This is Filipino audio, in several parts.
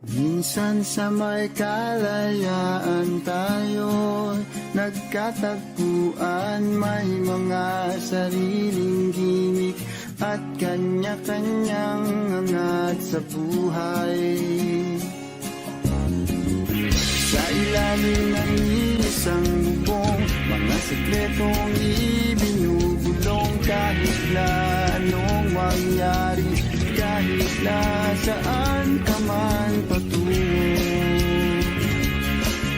Minsan sa may kalayaan tayo nagkatagpuan, may mga sariling gimik at kanya-kanyang angat sa buhay. Sa ilalim ng isang bubong, mga sekretong ibinubulong, kahit na anong mangyari, kahit na saan ka man patungo.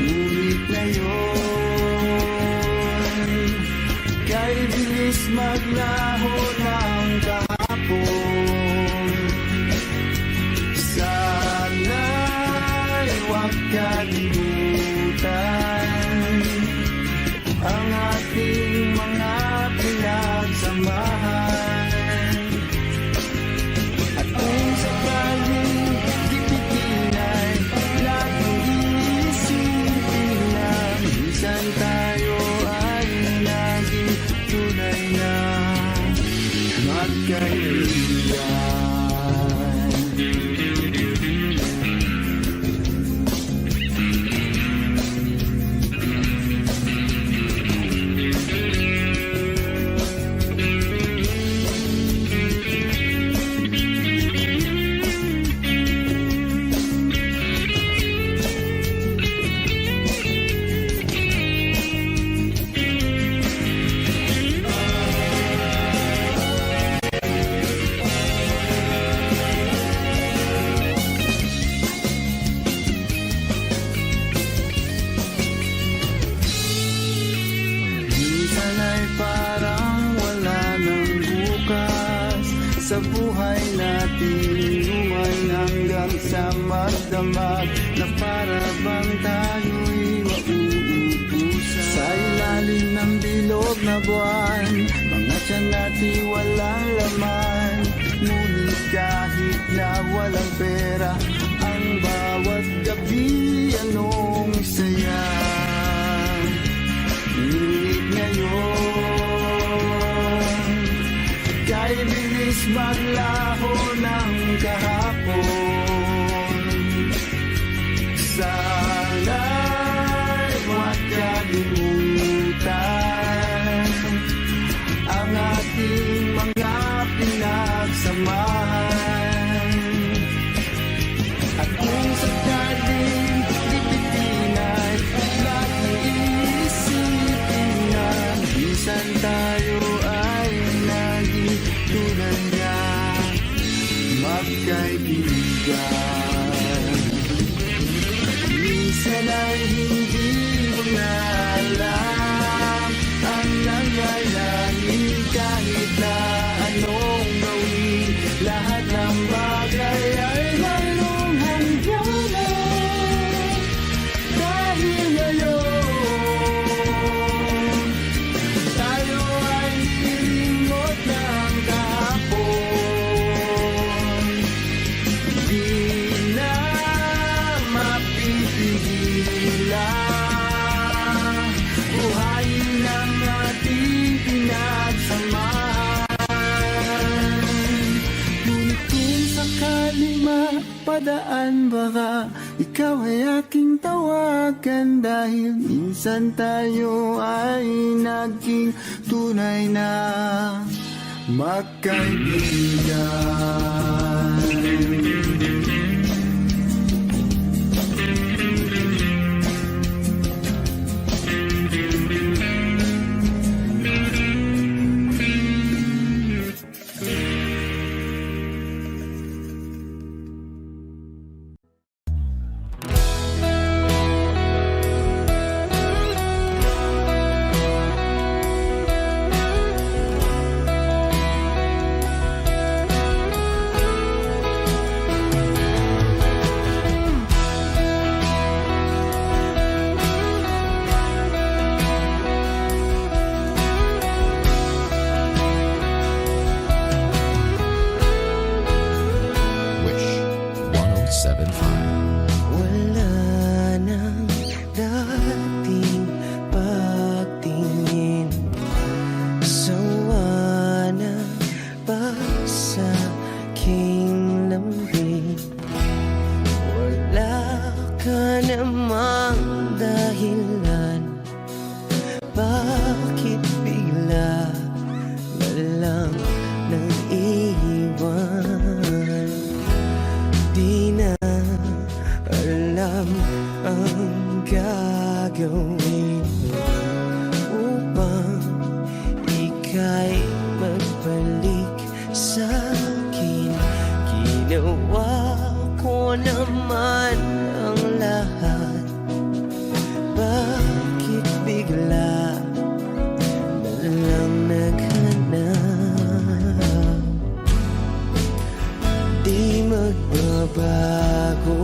Ngunit ngayon, kay bilis maglaho ng kahapon. Sana'y huwag kalimutan ang ating mga pinagsamahan. At kung sakaling dipitin ay laging iisipin na minsan tayo ay naging tunay na magkaibigan. Sa buhay natin, luman hanggang sa magdamag, na para bang tayo'y mauubusan. Sa ilalim ng bilog na buwan, mga tiyan natin walang laman. Ngunit kahit na walang pera, ang bawat gabi anong saya. Ngunit ngayon, kay bilis maglaho ng kahapon. Sana'y huwag kalimutan ang ating mga pinagsamahan. At kung sakaling dipitin ay laging iisipin na minsan tayo ay naging tunay na magkaibigan. Minsan ay hindi mo na alam ang nangyayari, kahit na anong gawin, lahat ng bagay ay mayroong hangganan. Dahil ngayon, tayo ay nilimot ng kahapon. Di na mapipigilan, buhayin ang ating pinagsamahan. Ngunit kung sakaling mapadaan, baka ikaw ay aking tawagan, dahil minsan tayo ay naging tunay na magkaibigan. namang dahilan, bakit bigla na lang nang iwan? Di na alam ang gagawin upang ika'y magbalik sa'kin. Ginawa ko naman ang lahat, bakit bigla na lang naghanap? Di magbabago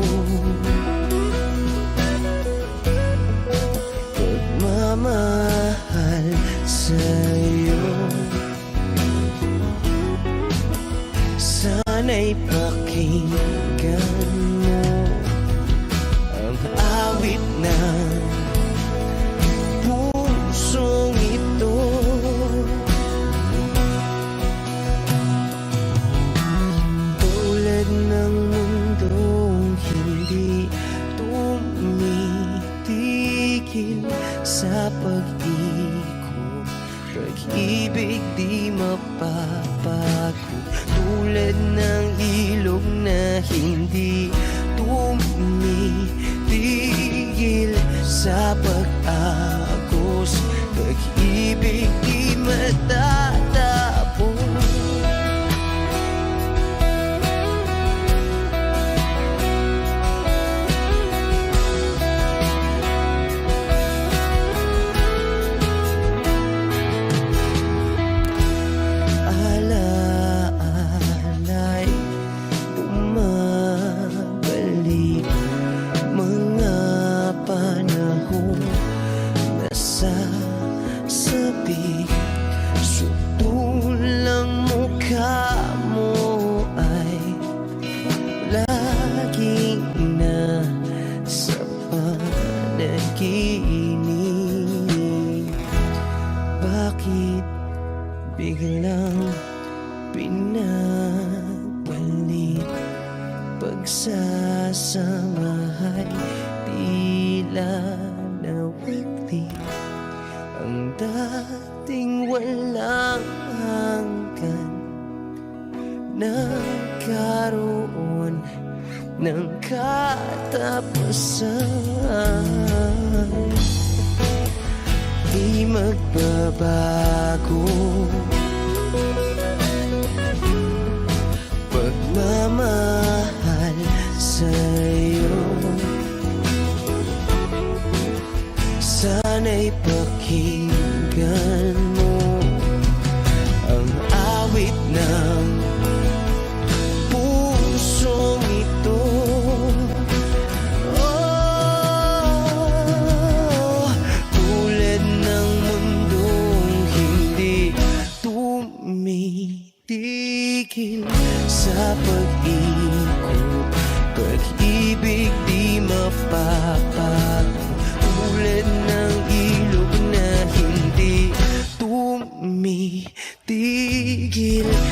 pagmamahal sa'yo. Sana'y pakinggan mo ang awit ng pusong ito. Tulad ng mundong hindi tumitigil sa pag-ikot, pag-ibig di mapapago. Tulad ng ilog na hindi tumitigil sa pag-agos, pag-ibig di matatapos. Alaala'y bumabalik, mga panahon na sasabi. Sutulang mukha mo ay laging nasa panaginip. Bakit biglang pinabalik? Pagsasamahay tila nawagli, ang dating walang hanggan nagkaroon ng katapusan. Di magbabago pagmamahal sa'yo. Sana'y pakinggan mo ang awit ng pusong ito. Oh, tulad ng mundong hindi tumitigil sa pag-ikot, pag-ibig di mapapago. Tulad ng ilog na hindi tumitigil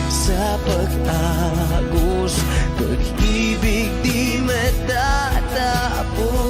sa pag-agos, pag-ibig di matatapos.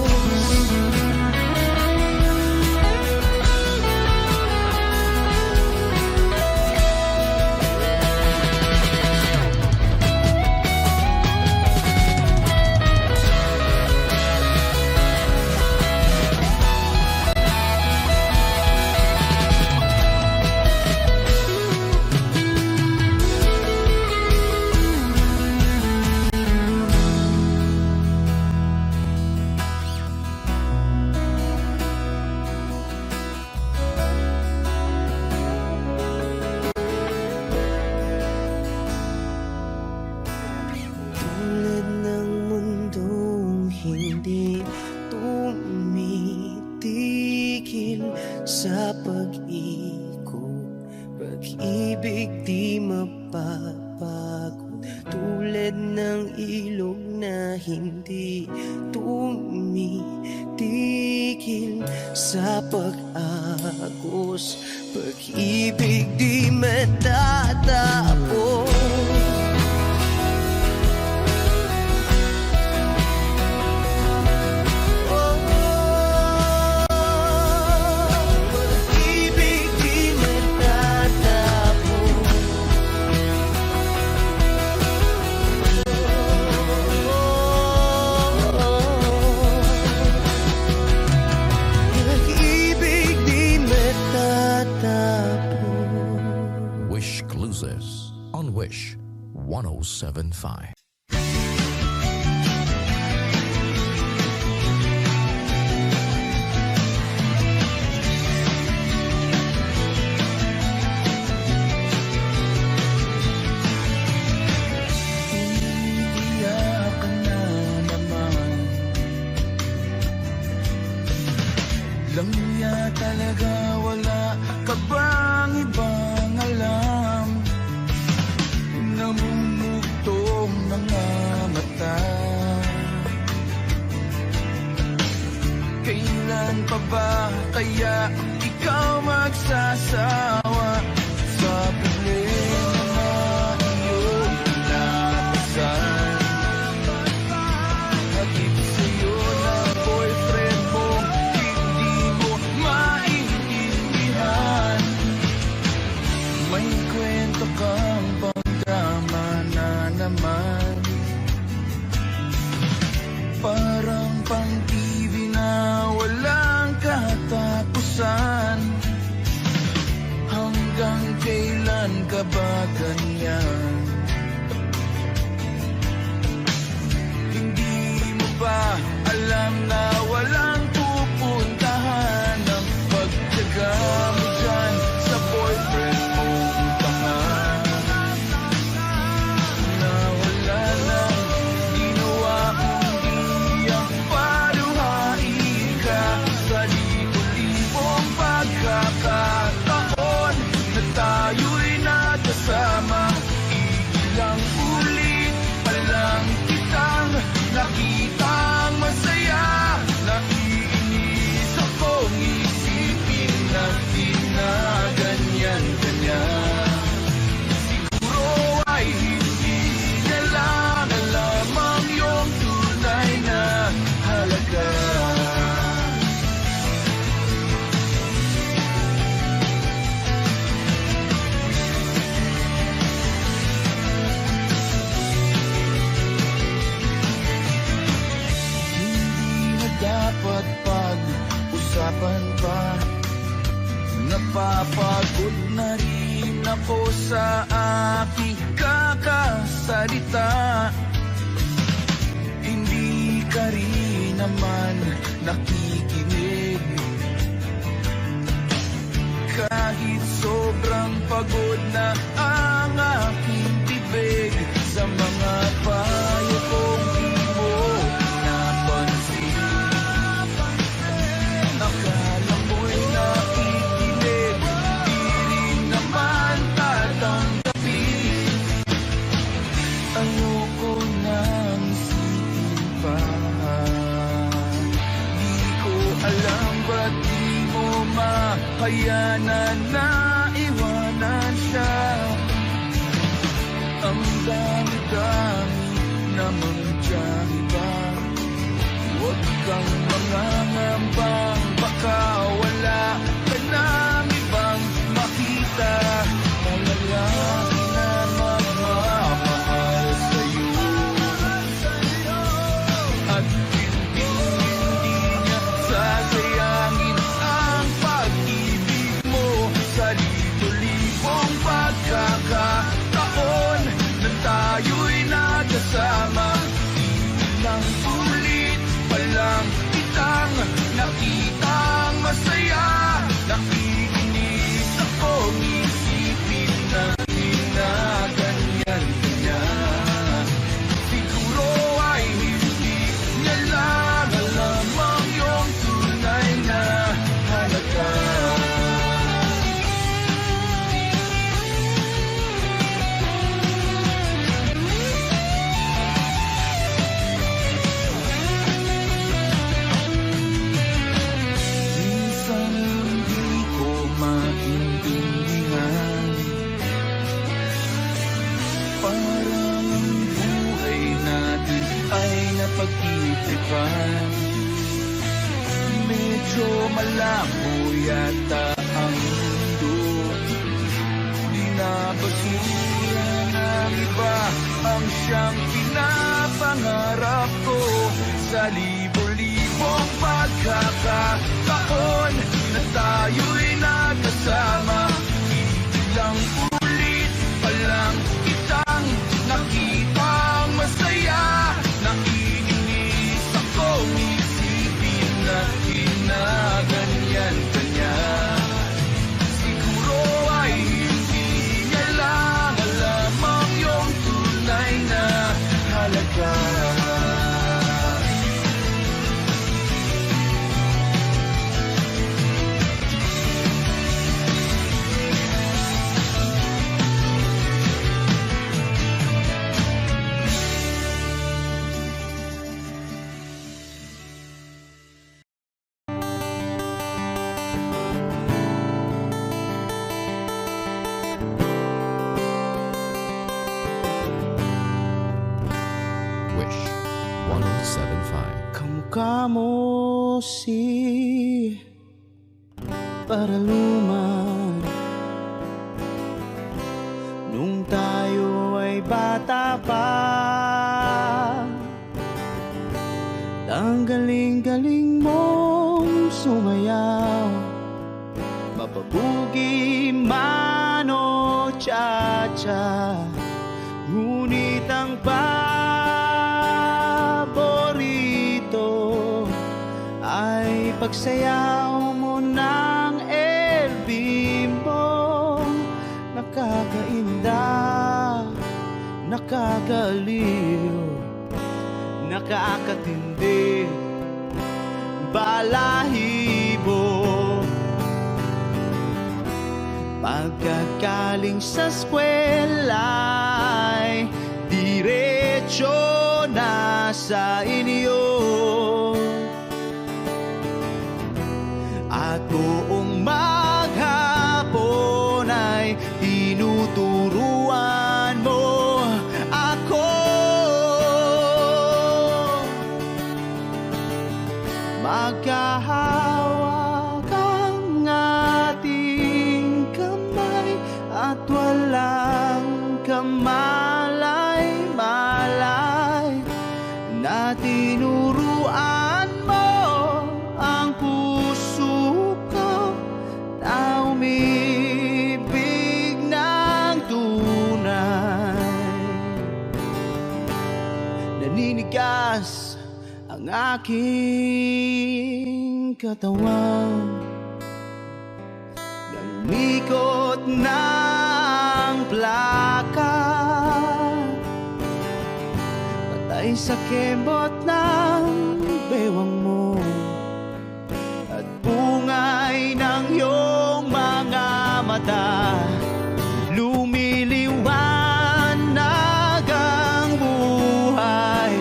Tulad ng mundong hindi tumitigil sa pag-ikot, pag-ibig di mapapagod. Tulad ng ilog na hindi tumitigil sa pag-agos, pag-ibig di matatapos. Oh, 1075. Iiyak ka na naman. Lang niya talaga, wala ka bang ibang alam? Namumugtong mga mata. Kailan pa ba kaya ikaw magsasawa sa problema na iyong pinapasan? Hatid sa'yo ng boyfriend mo, hindi mo maintindihan. May kwento kang pang-drama na naman. Parang pang-TV na walang katapusan. Hanggang kailan ka ba ganyan? Hindi mo ba alam na walang pupuntahan ang pagtyaga mo dyan sa boyfriend mong tangan? Na wala nang ginawa kundi ang paluhain ka sa libo-libong pagkakataon na tayo'y nagkasama. Ilang ulit pa lang kitang nakitang masaya. Naiinis akong isipin na di na ganyan-ganyan. Siguro ay hindi niya lang alam ang iyong tunay na halaga. Hindi na dapat pag-usapan pa. Napapagod na rin ako sa aking kakasalita. Hindi ka rin naman nakikinig. Kahit sobrang pagod na ang aking bibig sa mga payo kong di mo napansin. Akala mo'y nakikinig, di rin naman tatanggapin. Ayoko nang isipin pa. Di ko alam ba't di mo mahayanan na iwanan siya. Ang dami-dami namang tiyahi ba? Huwag kang mangangambang, baka wala ka nang ibang makita. Malalaki na magmamahal sa'yo. At hindi niya sasayangin ang pag-ibig mo sa libo-libong pagkakataon na tayo'y nagkasama. Ilang ulit pa lang kitang nakitang masaya. Nakikinis akong isipin na di na ganyan-ganyan. Siguro ay hindi niya lang alam ang iyong tunay na halaga. Minsan hindi ko maintindihan. Parang ang buhay natin ay napag-iipan. Medyo malabo yata ang mundo. Di na basura ng iba ang siyang pinapangarap ko. Sa libo-libong pagkakataon na tayo'y nagkasama. Ilang ulit pa lang kitang nakita. kamo si paraluman nung tayo ay bata pa. Ang galing-galing mong sumayaw, mapabugi man o cha-cha, ngunit ang paborito ay pagsayaw mo ng El Bimbo. Nakakainda, nakakaliw, nakakatindi, balahibo. Pagkagaling sa eskwela'y diretso na sa inyo, at buong maghapon ay tinuturuan mo ako. Magkahawak ang ating kamay at walang kamalay-malay, na tinuruan mo ang puso ko na umibig ng tunay. Naninigas ang aking katawan, namikot ng plaka, patay sa kembot ng bewang mo at bungay ng iyong mga mata. Lumiliwanag ang buhay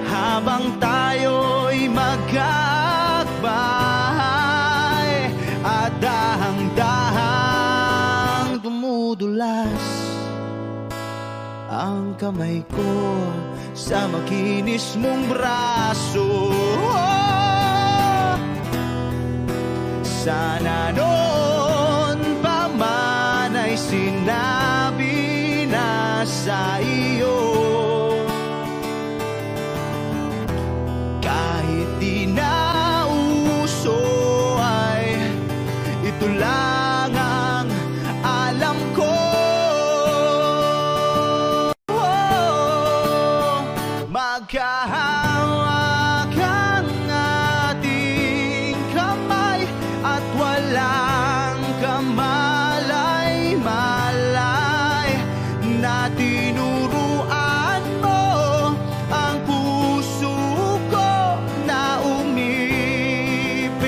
habang tayo'y magkakbahay, at dahang-dahang dumudulas ang kamay ko sa makinis mong braso. Sana noon pa man ay sinabi na sa iyo, kahit di na uso ay ito lang ang alam ko. Magkahawak ang ating kamay at walang kamalay-malay, na tinuruan mo ang puso ko na umibig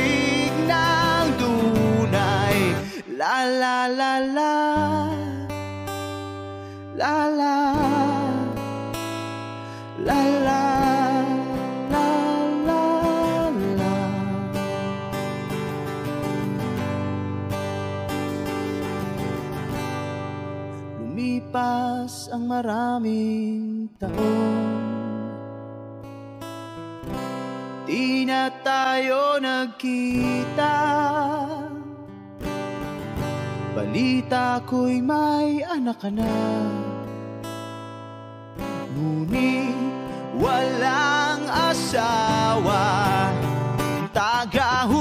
ng tunay. La la la la, la la, la la, la la, la. Lumipas ang maraming taon, di na tayo nagkita. Balita ko'y may anak ka na, ngunit walang asawa. Tagahugas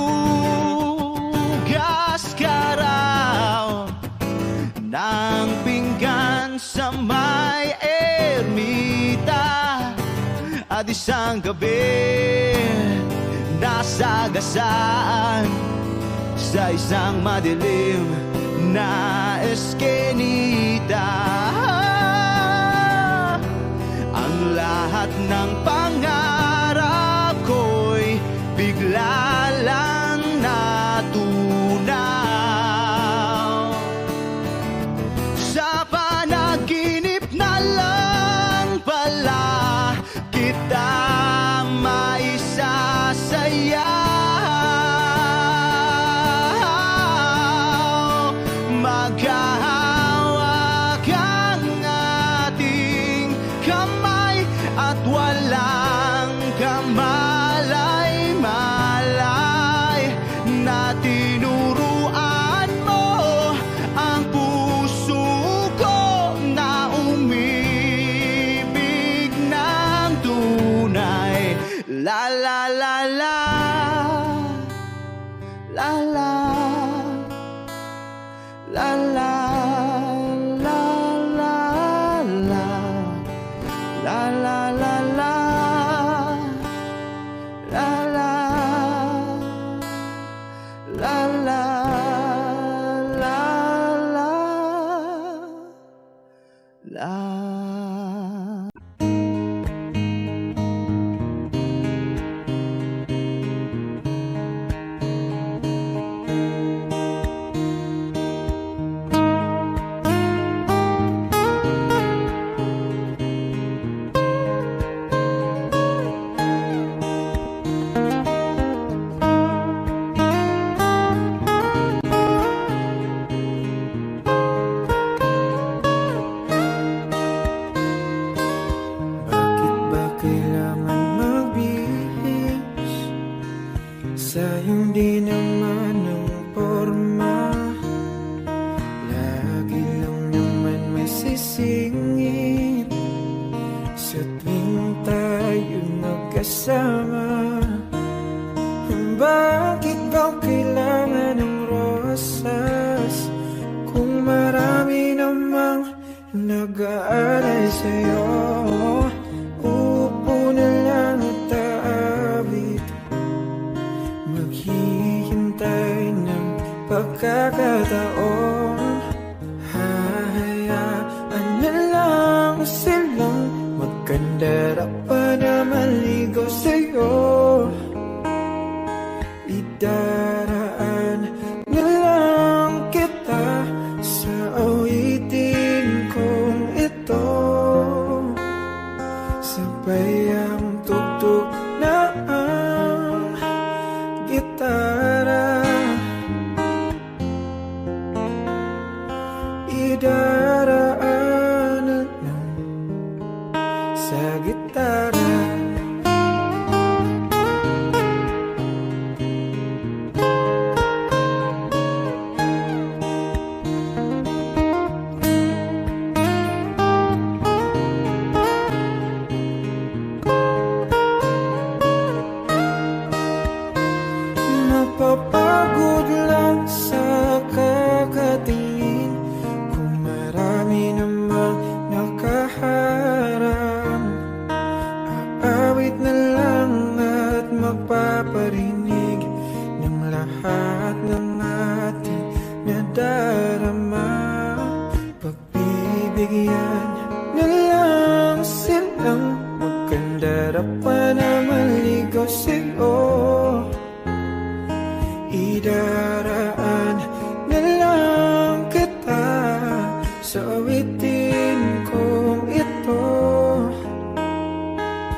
ka raw ng pinggan sa may ermita, at isang gabi nasagasaan sa isang madilim na eskenita. Ang lahat ng pangarap ko'y bigla lang natunaw. Sa panaginip na lang pala kita maisasaya. Magkahawak ang ating kamay at walang kamay. malay-malay na tinuruan mo ang puso ko na umibig ng tunay. La la la la, la la, la la. Sayang di naman ang porma, lagi lang naman may sisingit sa tuwing tayo magkasama. Bakit ba kailangan ng rosas kung marami namang nag-aalay sa'yo? Upo na lang at aawit, maghihintay ng pagkakataon. Hahayaan na lang silang magkandara pa na maligaw sa'yo. Idaraan na lang kita sa awitin kong ito, sabay ang tugtog na ang gitara. Idaraan na lang sa gitara. Mapapagod lang sa kakatingin kung marami namang nakaharang. Aawit na lang at magpaparinig ng lahat ng ating nadarama. Pagbibigyan na lang silang magkandara pa na maligaw sa'yo. Idaraan na lang kita sa awitin kong ito,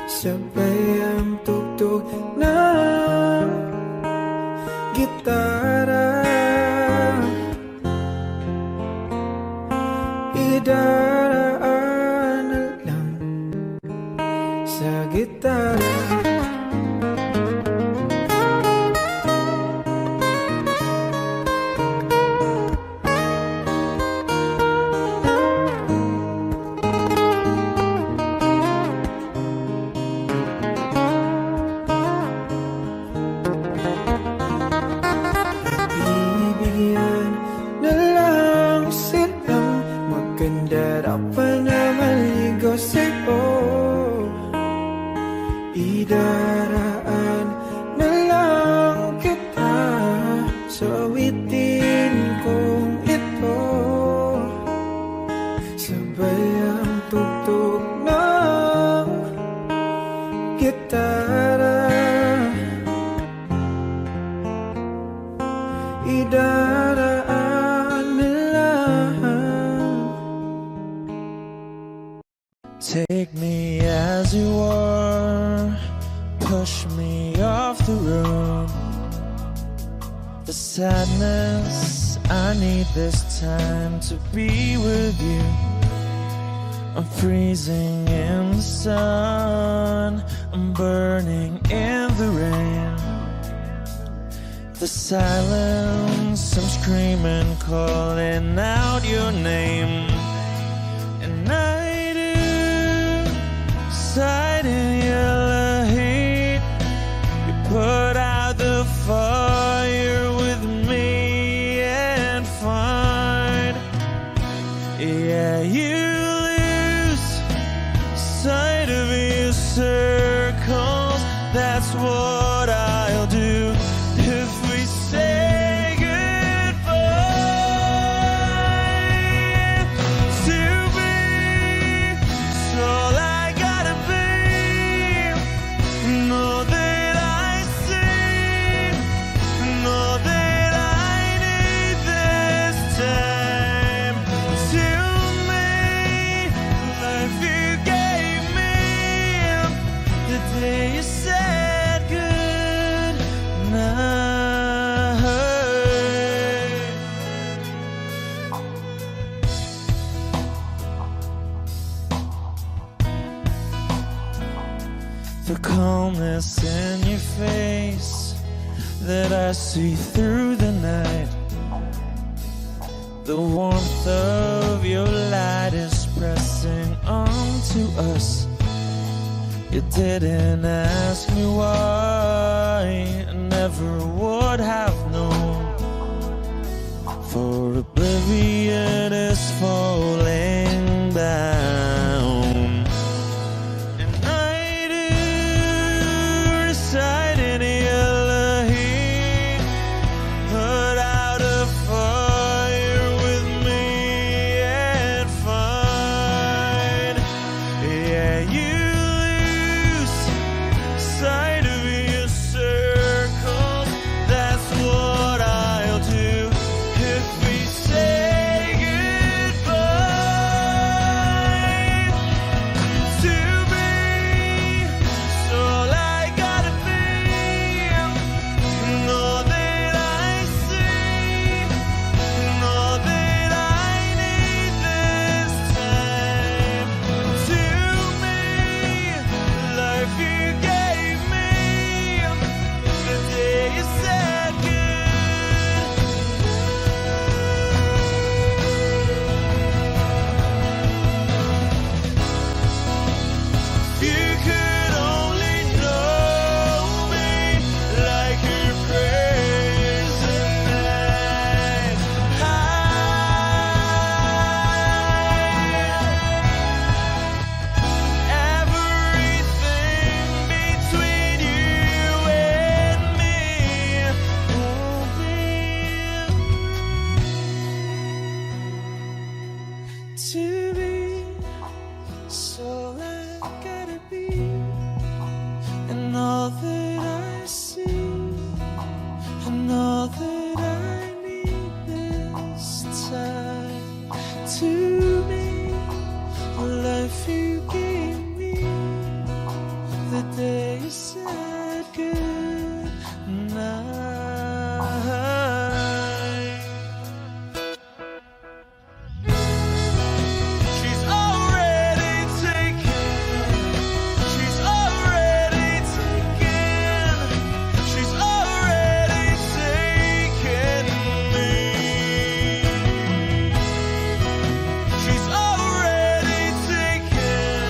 sabay ang tugtog ng gitara. Idaraan na lang sa gitara. Bibigyan na lang silang magkandara pa na maligaw sa'yo. Idaraan na lang kita sa awitin kong ito, sabay ang tugtog ng gitara. Idaraan na lang. Take me as you are, push me off the room. The sadness, I need this time to be with you. I'm freezing in the sun, I'm burning in the rain. The silence, I'm screaming, calling out your name. And I do, sight in yellow heat. You put out the fire with me and find, yeah, you lose sight of your circles. That's what I'll do if we say goodbye. To be, it's all I gotta be. Know that I see, know that I need this time. To me, life you gave me, the day you said good night. The calmness in your face that I see through the night. The warmth of your light is pressing onto us. You didn't ask me why, I never would have known. For oblivion is falling down. And I do reside in yellow heat. Put out a fire with me and find, yeah, you lose sight of your circles. That's what I'll do if we say goodbye. To be, it's all I gotta be. Know that I see, know that I need this time. To me, life you gave me, the day you said good. If you could only know me like your present night. Everything between you and me won't be to be. So I gotta be, and all that I see, and all that I need this time. To me, the life you gave me, the day you said good night. She's already taken. She's already taken. She's already taken me. She's already taken.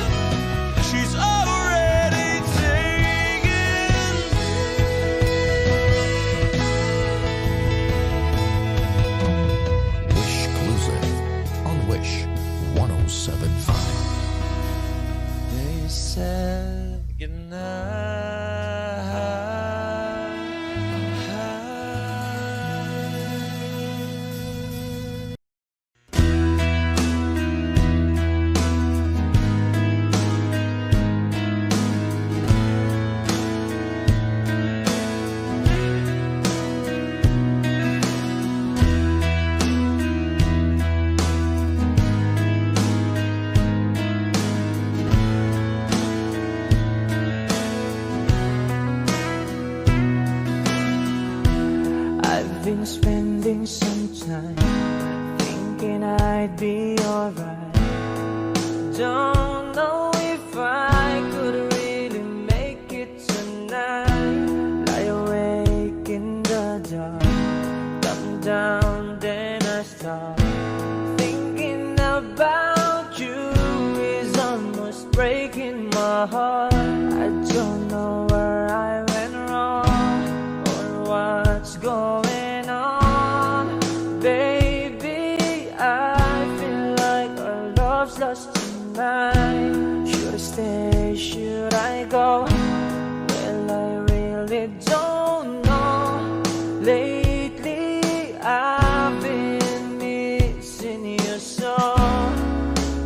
She's already taken Wish Closer on Wish 1075. They said goodnight. I've been spending some time thinking I'd be alright. Don't know if I could really make it tonight. Lie awake in the dark, up and down, then I stop. Thinking about you is almost breaking my heart. I don't know where I went wrong or what's going on. Baby, I feel like our love's lost tonight. Should I stay? Should I go? Well, I really don't know. Lately, I've been missing you so.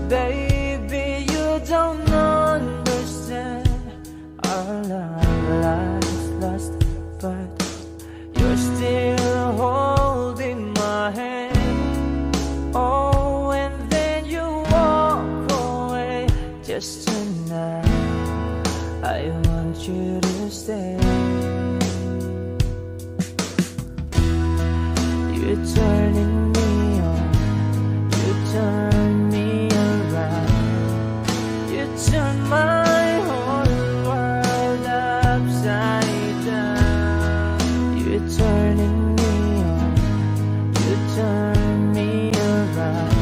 Baby, you don't understand. Our love is lost, but you're still holding my hand. Oh, and then you walk away. Just tonight, I want you to stay. You're turning me on, you turn me around, you turn my whole world upside down. You're turning me on, you turn me around,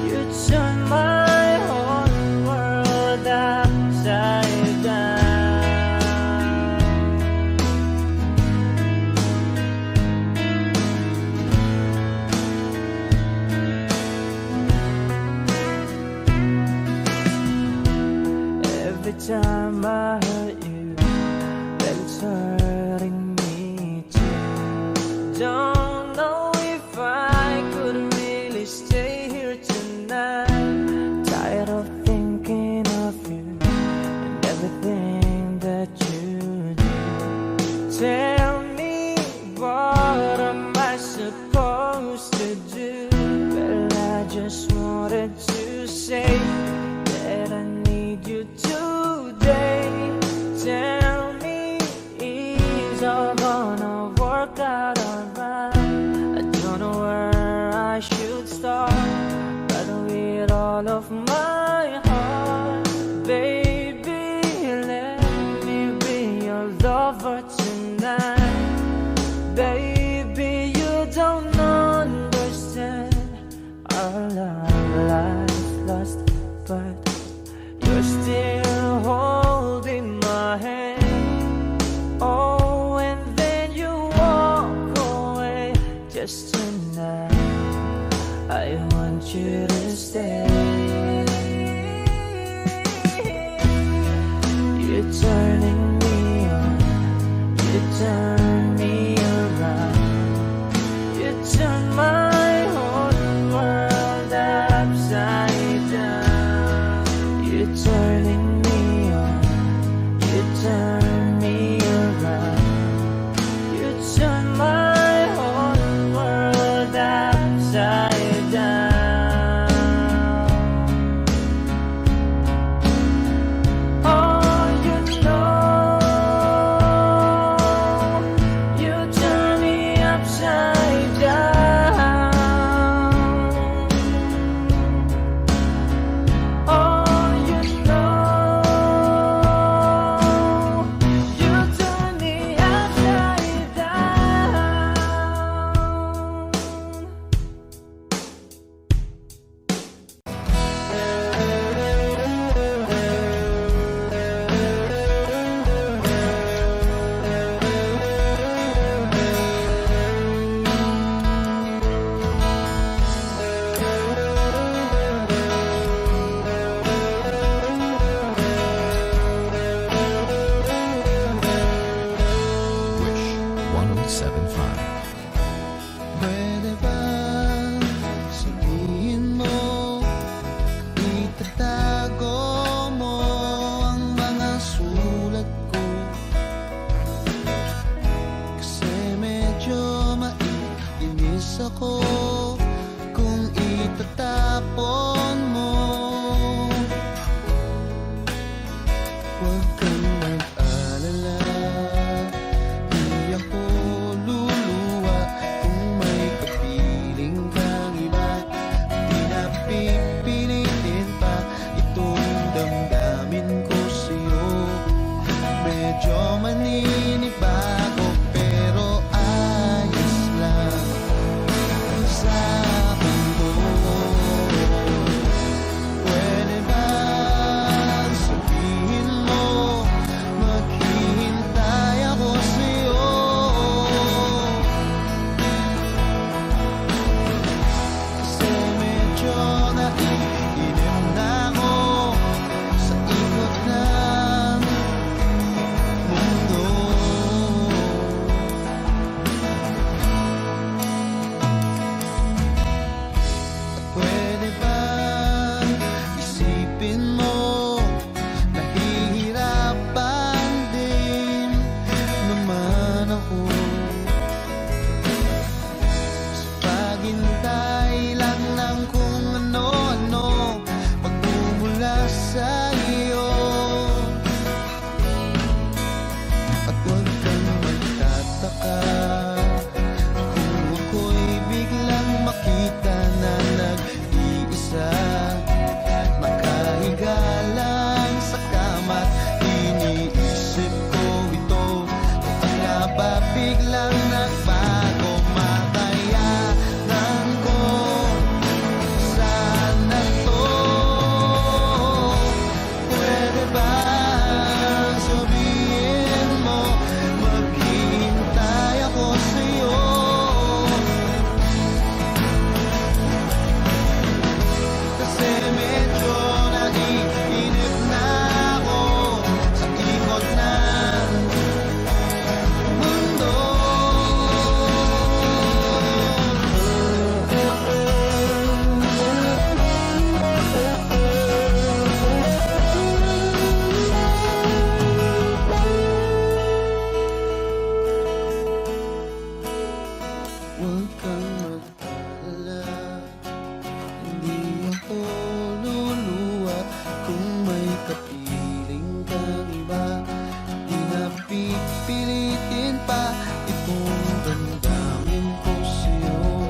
you turn my whole world upside down. Every time I hurt you, then it's hurting me too. Don't know if I could really stay here tonight. Tired of thinking of you and everything that you do. Tell me, what am I supposed to do? Well, I just wanted to say that I need you today. Tell me, is all gonna work out alright? I don't know where I should start, but with all of my heart, baby, let me be your lover tonight. Baby, you don't understand. Our love is lost, but you're still holding my hand. Oh, and then you walk away. Just tonight, I want you to stay. You're turning me on, you turn me around, you turn my whole world upside down. You're turning me on, you turn me around, you turn my whole world upside down. Oh, you know, you turn me upside down. Oh, you know, you turn me upside down. Wish 1075. Pwede ba sabihin mo, itatago mo ang mga sulat ko? Kasi medyo maiinis ako kung itatapon mo. Huwag kang mag-alala, di ako lulu Huwag kang magtataka kung ako'y biglang makita na nag-iisa, makahiga lang sa kama't iniisip ko ito. Kung nga ba biglang nagbago, makayanan ko sana to. Pwede ba sabihin mo, maghihintay ako sa'yo? Kasi medyo naiinip na ako sa ikot ng mundo. Huwag kang mag-alala, hindi ako luluwa kung may kapiling kang iba. Di na pipilitin pa itong damdamin ko sa'yo.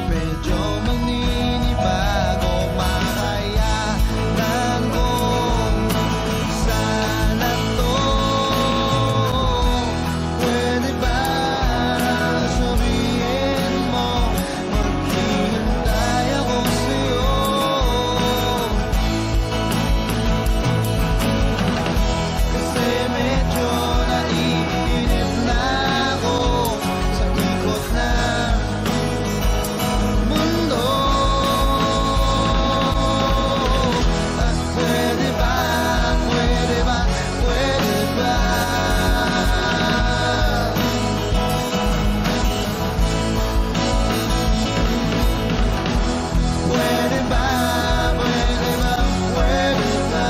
Medyo maninibago, makayanan ko sana to. Pwede ba sabihin mo, maghihintay ako sa'yo? Kasi medyo naiinip na ako sa ikot ng mundo. At pwede ba, pwede ba, pwede ba? Pwede ba, pwede ba, pwede ba?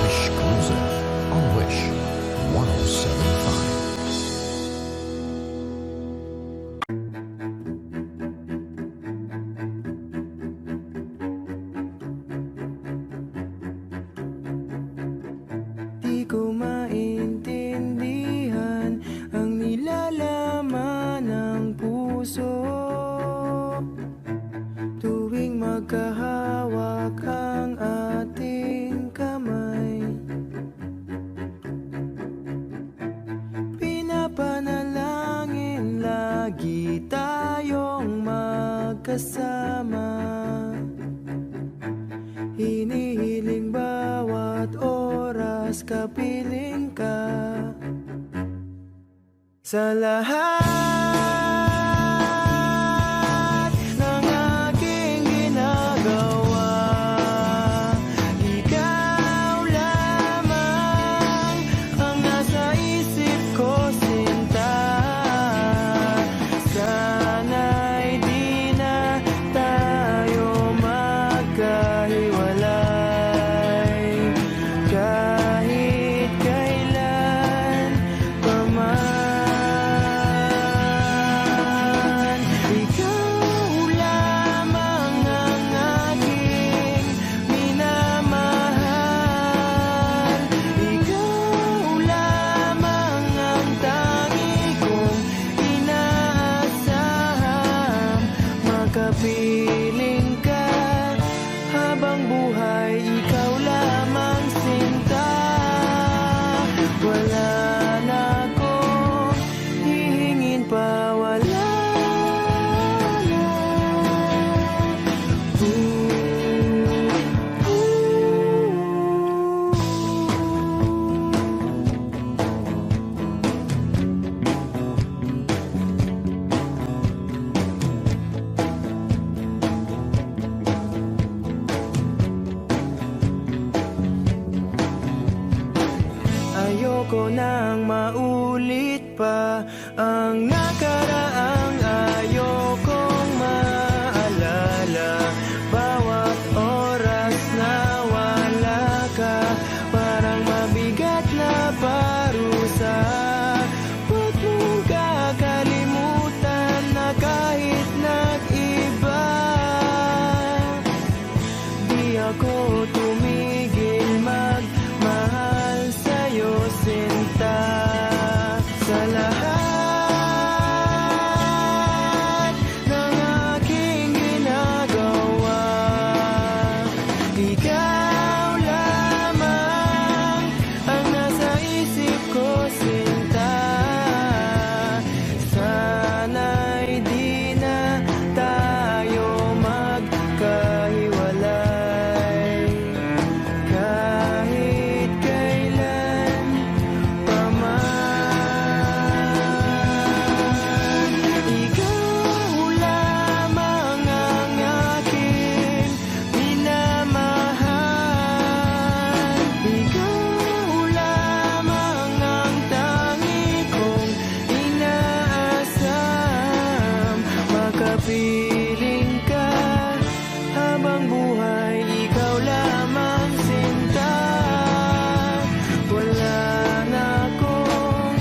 Wish Cruiser on Wish 1075. Di ko maintindihan ang nilalaman ng puso tuwing magkahawak ang ating kamay. Pinapanalangin lagi tayong magkasama. Hinihiling bawat oras kapiling ka. Sa lahat ng aking ginagawa, ikaw lamang ang nasa isip ko, sinta. Sana'y di na tayo magkahiwalay kahit kailan pa man. Ayoko nang maulit pa ang nakaraang ayokong maalala. Bawat oras na wala ka, parang mabigat na parusa. Huwag mong kakalimutan na kahit nag-iba, di ako tumigil magmahal sa'yo, sinta. Sa lahat ng aking ginagawa, ikaw lamang ang nasa isip ko, sinta. Sana'y di na tayo magkahiwalay kahit kailan pa man. Ikaw lamang ang aking minamahal. Ikaw lamang ang tangi kong inaasam. Makapiling ka habang buhay, ikaw lamang, sinta. Wala na akong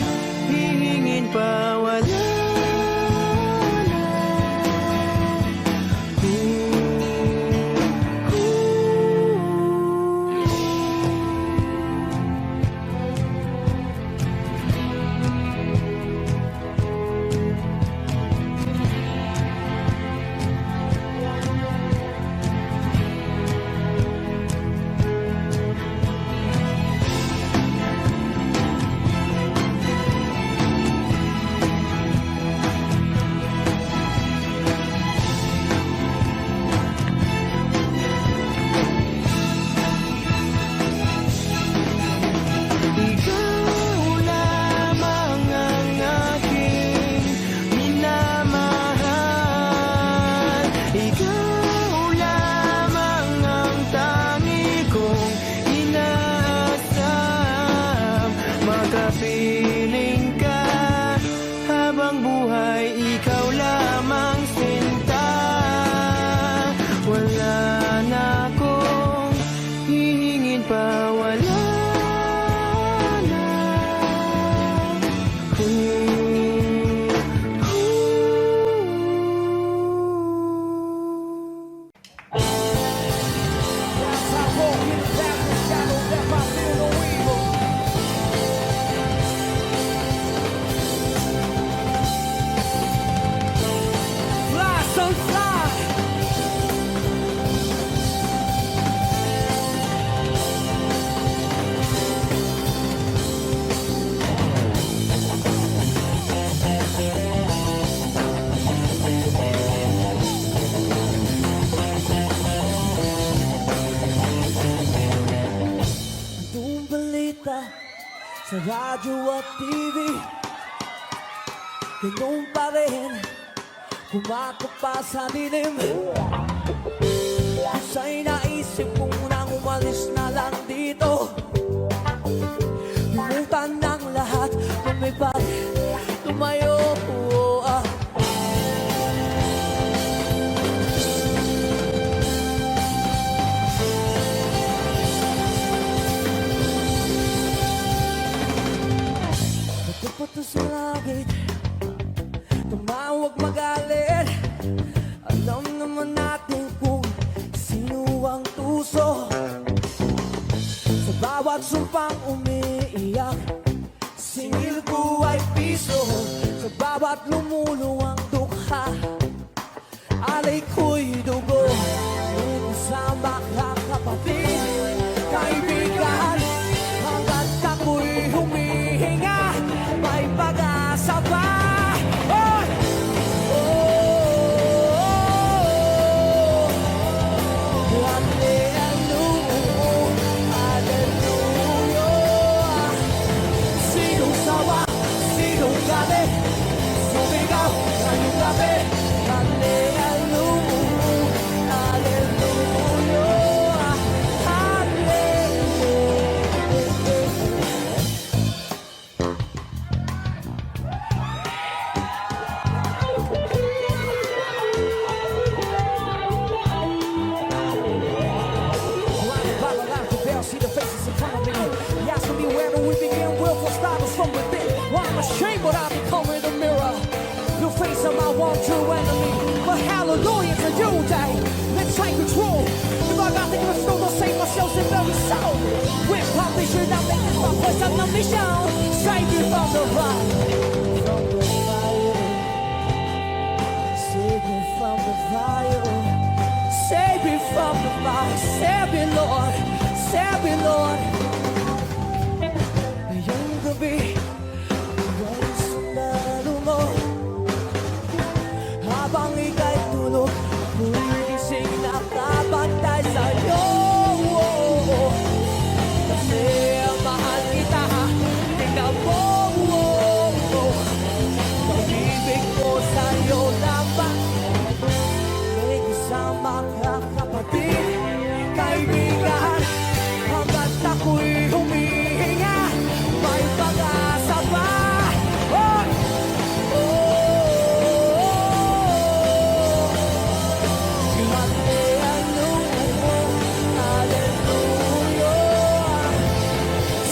hihingin pa, wala na. Ikaw lamang ang aking minamahal. Ikaw lamang ang tangi kong inaasam. Makapiling ka habang buhay, ikaw lamang, sinta. Wala na akong hihingin pa, wala na. Anong balita sa radyo at TV? Ganun pa rin, kumakap pa sa dilim. Sa'y naisip kong nang umalis na lang dito. Limutan ng lahat, lumipad, tumayo. Patupato sa langit, tumawag magalit. Alam naman natin kung sino ang tuso. Sa bawat sumpang umiiyak, singil ko ay piso. Sa bawat lumuluwang dukha, alay ko'y dugo. May kasama ka, kapatid, kaibigan. Hanggat ako'y humihinga, may pag-asa pa. Oh! Sinong sawa, sinong gabi, sumigaw ngayong gabi. Hallelujah, hallelujah, anywhere and we begin willful startles from within. Well, I'm ashamed, but I become in the mirror. The face of my one true enemy. But hallelujah to you, day. Let's take control. If I got to give a snow, don't save myself in very soul. With publishing, I make this my voice on the mission. Save you from the fire. From the fire. Save me from the fire. Save me from the fire. Save me, Lord. Save me, Lord. Yung gabi, walang sundalo mo. Habang ika'y tulog, gumigising na kapantay sa'yo. Kasi mahal kita, tingnan mo. Pag-ibig ko sa'yo lamang. May kasama ka kapatid, kaibigan. Hanggat ako'y humihinga, may pag-asa pa.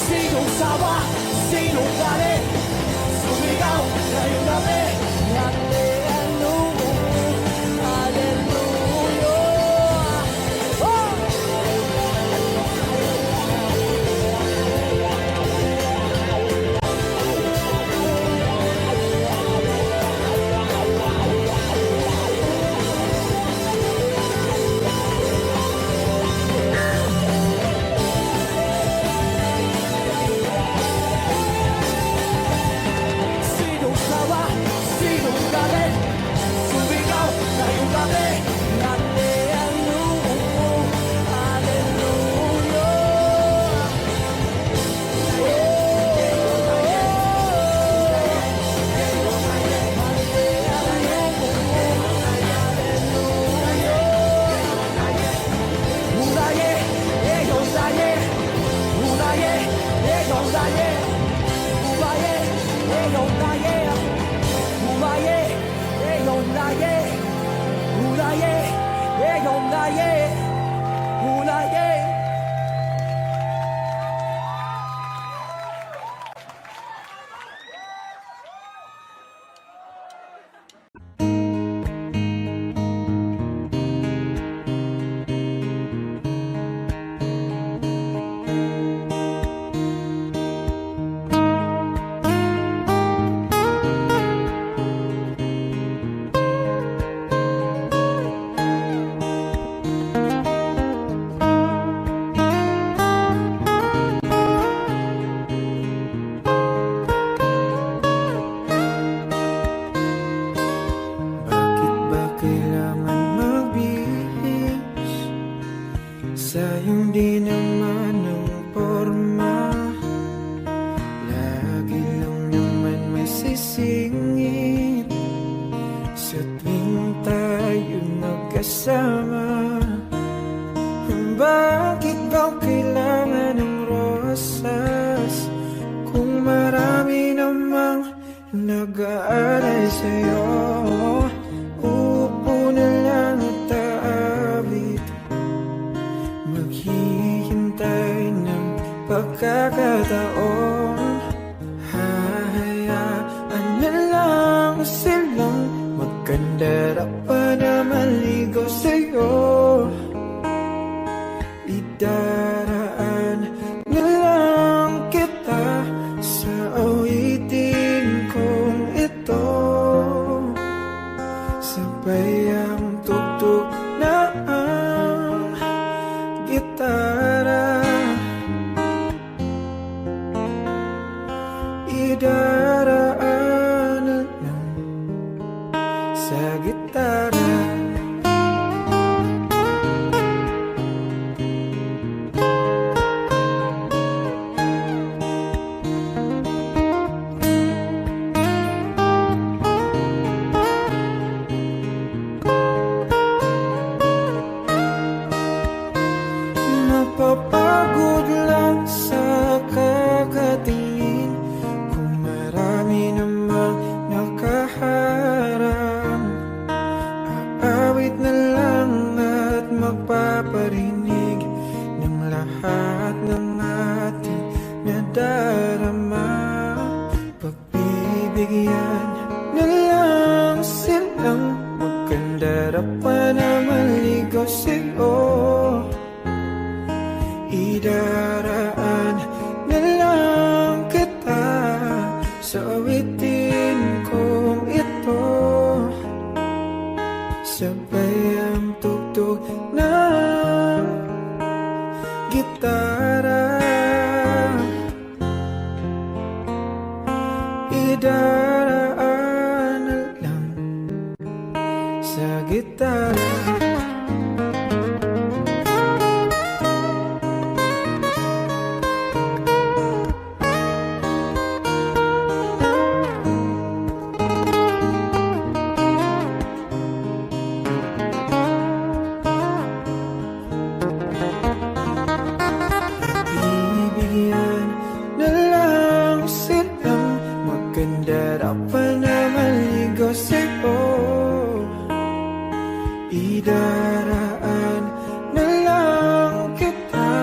Sinong sawa, sinong galit, sumigaw ngayong gabi. Sinong sawa, sinong galit, sumigaw ngayong gabi. Bakit ba kailangan magbihis sa iyong di naman ng porma? Lagi lang naman may sisingit sa tuwing tayo magkasama. Bakit ba kailangan ng rosas kung marami namang nag-aalay sa'yo? Upo na lang at aawit, maghihintay ng pagkakataon. Hahayaan na lang silang magkandara pa na maligaw sa'yo. Idaraan na lang kita sa awitin kong ito. Sabay ang tugtog na ang gitara. Idaraan na lang sa gitara. Napapagod lang sa kakatingin kung marami namang nakaharang. Aawit na lang at magpaparinig ng lahat ng ating darama, pagbibigyan na lang silang magkandara pa na maligaw sa'yo. Idaraan na lang kita sa awitin kong ito, sabay ang tugtog ng gitara. Idaraan na lang sa gitara. Bibigyan na lang silang magkandara pa na maligaw sa'yo. Idaraan na lang kita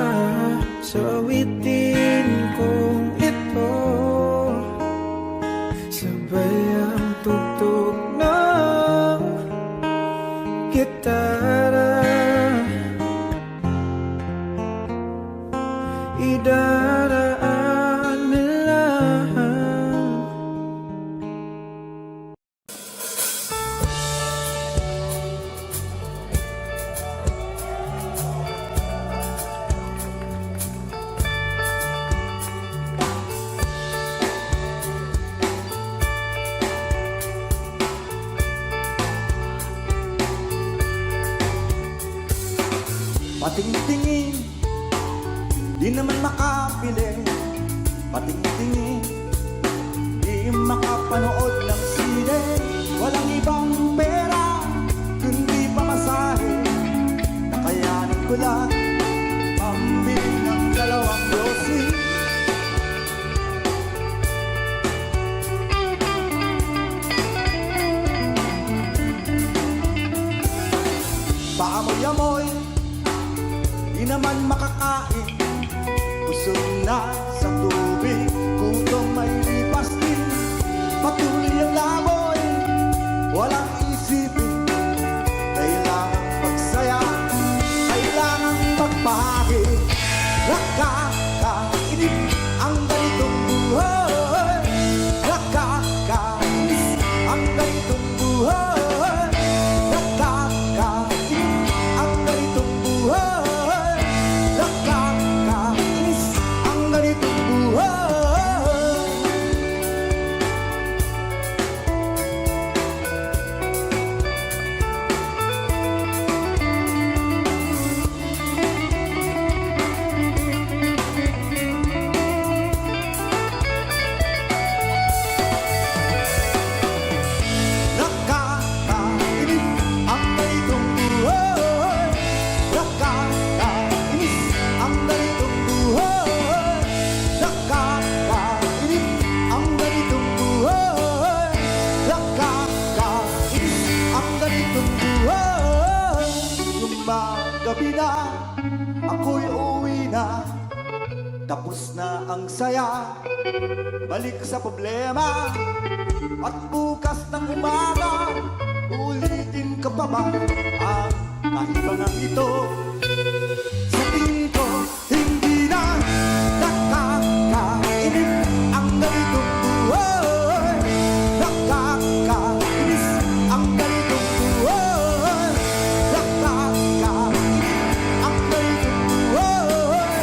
sa awitin kong ito, sabay ang tugtog ng gitara. Idaraan na lang. Patingtingin, di naman makapili. Patingtingin, di makapanood ng sine. Walang ibang pera, kundi pamasahe. Nakayanin ko lang pambili ng 2 dosis. Paamoy-amoy, di naman makakain. Busog na sa tubig, gutom may lipas din. Patuloy ang laboy, walang isipin. Kailangan magsaya, kailangan magpahagi. Nakakainis ang ganitong buhay. Nakakainis ang ganitong buhay. Nakakainis ang ganitong buhay. Nakakainis ang ganitong buhay. Gabi na, ako'y uwi na. Tapos na ang saya, balik sa problema. At bukas ng umaga, ulitin ka pa ba ang kahibangang ito? Sa tingin ko, hindi na nakakainis ang ganitong buhay. Nakakainis ang ganitong buhay. Ang ganitong buhay.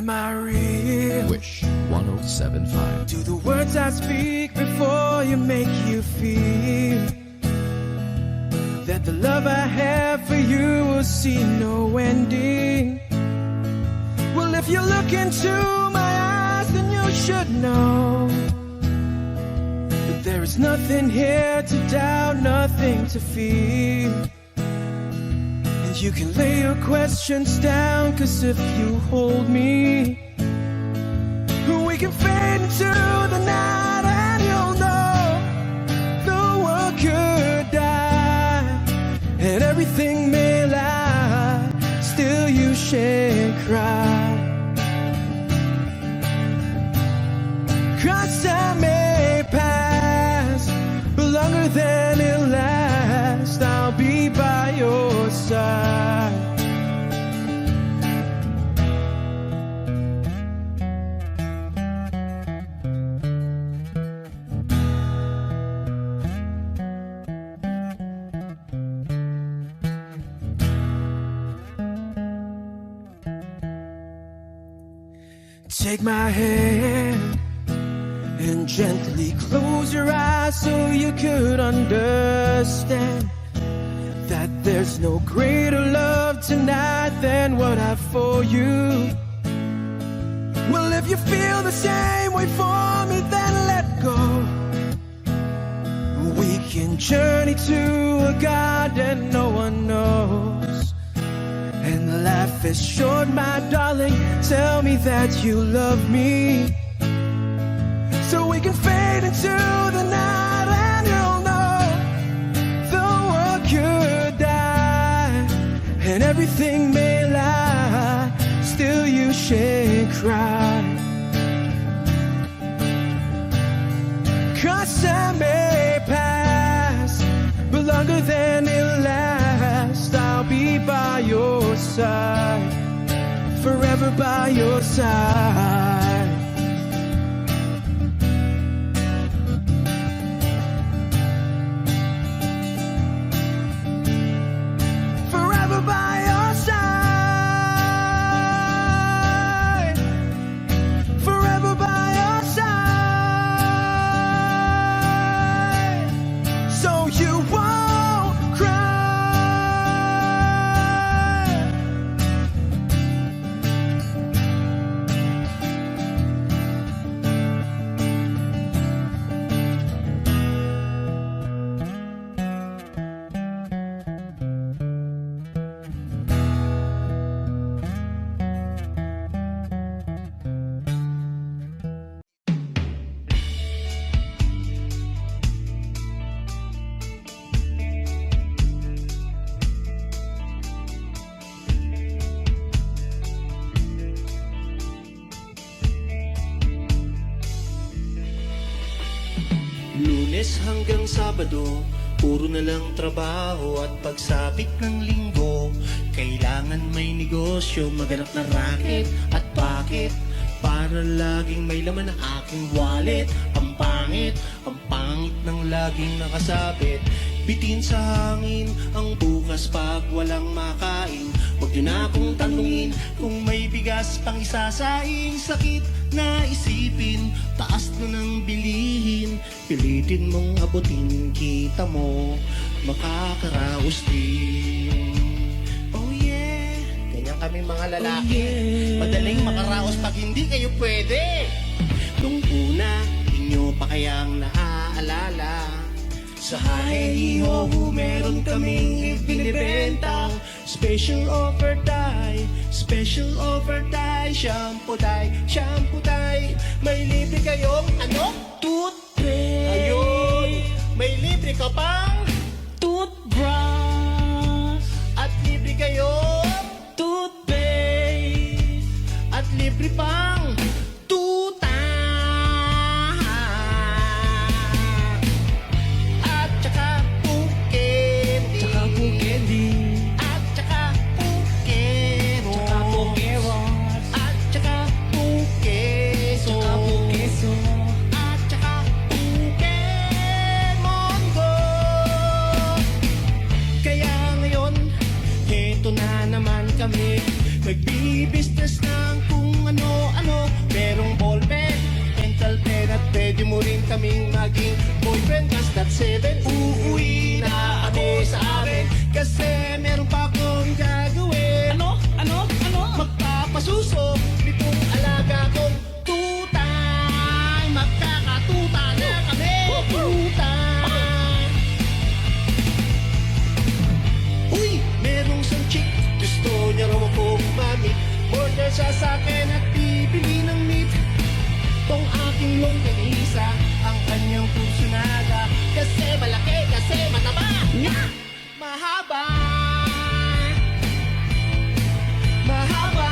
Am I real? Wish 1075. Do the words I speak before you make you feel that the love I have for you will see no ending? Well, if you look into my eyes, then you should know that there is nothing here to doubt, nothing to fear. And you can lay your questions down, 'cause if you hold me, we can fade into the night and you'll know the world could die and everything may lie, still you shan't cry. 'Cause time may pass, but longer than it lasts, I'll be by your side. Take my hand and gently close your eyes so you could understand that there's no greater love tonight than what I have for you. Well, if you feel the same way for me, then let go. We can journey to a garden no one knows. And life is short, my darling, tell me that you love me, so we can fade into the night and you'll know the world could die and everything may lie, still you shan't cry. 'Cause time may pass, but longer than it lasts, I'll be by your side, forever by your side. Forever by your side, forever by your side, so you won't cry. Lunes hanggang Sabado, puro na lang trabaho at pagsapit ng Linggo, kailangan may negosyo, maganap na racket at bakit? Para laging may laman ang aking wallet. Ang pangit ng laging nakasabit. Bitin sa hangin ang bukas pag walang makain. Huwag niyo na akong tanungin kung may bigas pang isasaing. Sakit na isipin, taas na ng bilihin. Pilitin mong abutin, kita mo makakaraos din. Oh yeah, ganyan kami mga lalaki. Madaling makaraos pag hindi kayo pwede. Nung una, inyo pa kayang naaalala, sa Hi-Ho meron kaming ibinibentang special offer tayo, special offer tayo. Shampoo tayo, may libre kayong ano? Toothpaste. Ayun, may libre ka pang toothbrush. At libre kayong toothpaste. At libre pang tuta. At saka pukendi. At saka pukero. At saka pukeso. At saka Pokemon Go. Kaya ngayon, heto na naman kami, nagbi-business ng kung ano mahaba. Mahaba.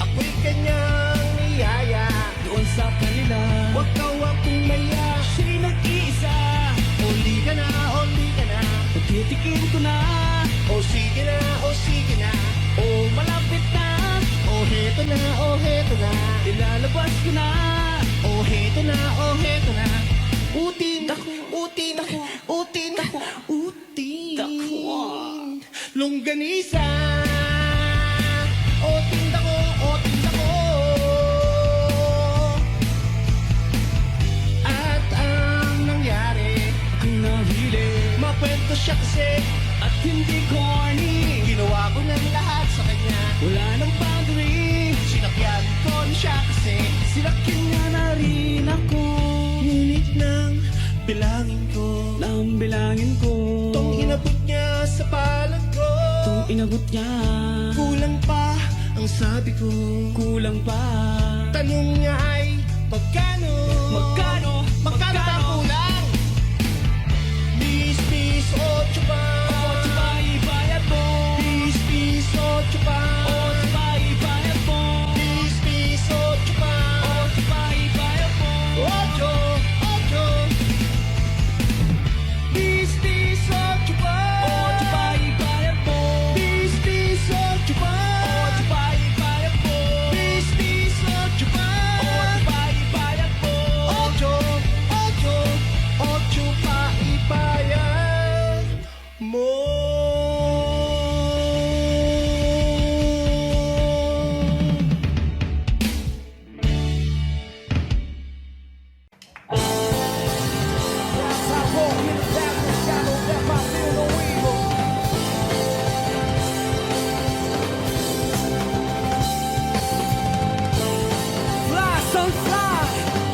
Ako'y kanyang niyaya Doon sa kanila, Huwag ka akong maya. siya'y nag-iisa. Huli ka na, huli ka na. Titikin ko na, O sige na, o sige na. o malapit na. O heto na, o heto na. Ilalabas ko na. O heto na, o heto na. Utin, utin, utin, utin. Longganisa. Otin ako, otin ako. At ang nangyari, Ang nahili mapwento siya kasi at hindi corny. ginawa ko ng lahat sa kanya. Wala nang boundary. Sinakyan ko na siya kasi Sinakyan niya na rin ako. ngunit nang bilangin ko Nang bilangin ko, tong inabot niya sa palad ko. kung inagot niya, Kulang pa ang sabi ko. kulang pa. Tanong niya ay magkano? Magkano? Magkano ba ang kulang? Bis, otso pa. Otso pa ibayad mo. Bis, otso pa. Otso pa ibayad mo. Bis, otso pa. Otso pa ibayad mo. Otso, otso. Bis, otso pa. Otso pa ibayad mo. Bis, otso pa. Otso pa ibayad mo. Bis, otso pa. Otso pa ibayad mo. Otso, otso, otso pa ibayad mo. As I walk in the darkness, I know that I feel no evil. Fly, son, fly.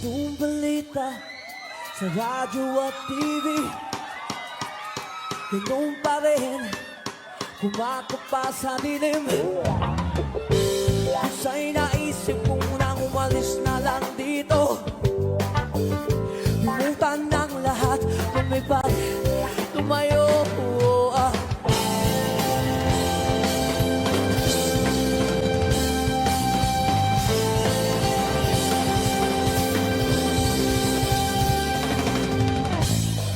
Anong balita sa radyo at TV? Ganun pa rin, kumakapa sa dilim. Sa'y naisip kong nang umalis na lang dito. Limutan ng lahat, lumipad, tumayo.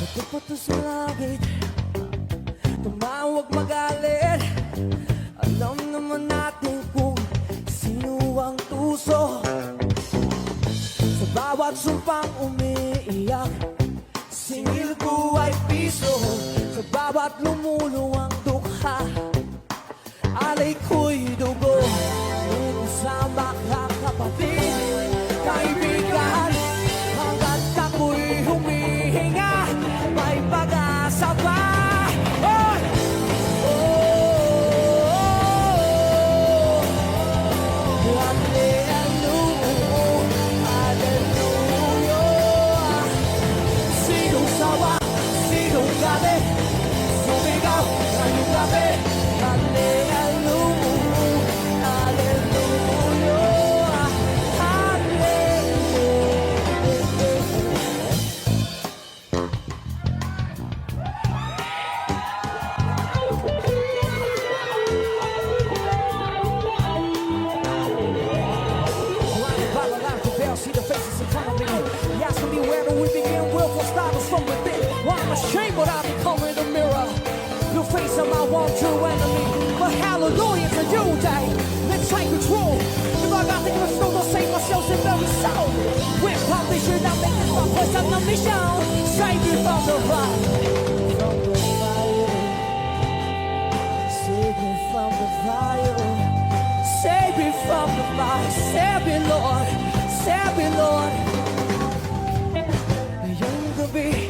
Nagpapato sa langit, tumawag magalit. Alam naman natin kung sino ang tuso. Sa bawat sumpang umiiyak, singil ko ay piso. Sa bawat lumuluwang dukha, alay ko'y dugo. May kasama ka kapatid, kaibigan. Hanggat ako'y humihinga, may pag-asa pa. Oh! Sinong sawa, sinong gabi, sumigaw, ngayong gabi. See the faces in front of me. He asking me where do we begin? Willful starters from within. Well, I'm ashamed, but I become in the mirror. The face of my one true enemy. But hallelujah to you, day. Let's take control. If I got the crystal, I'll save myself in very soul. With publishing, I make this my first time on the show. Save you from the fire. Save me from the fire. Save me from the fire. Save me, Lord. Save me, Lord. Ngayong gabi,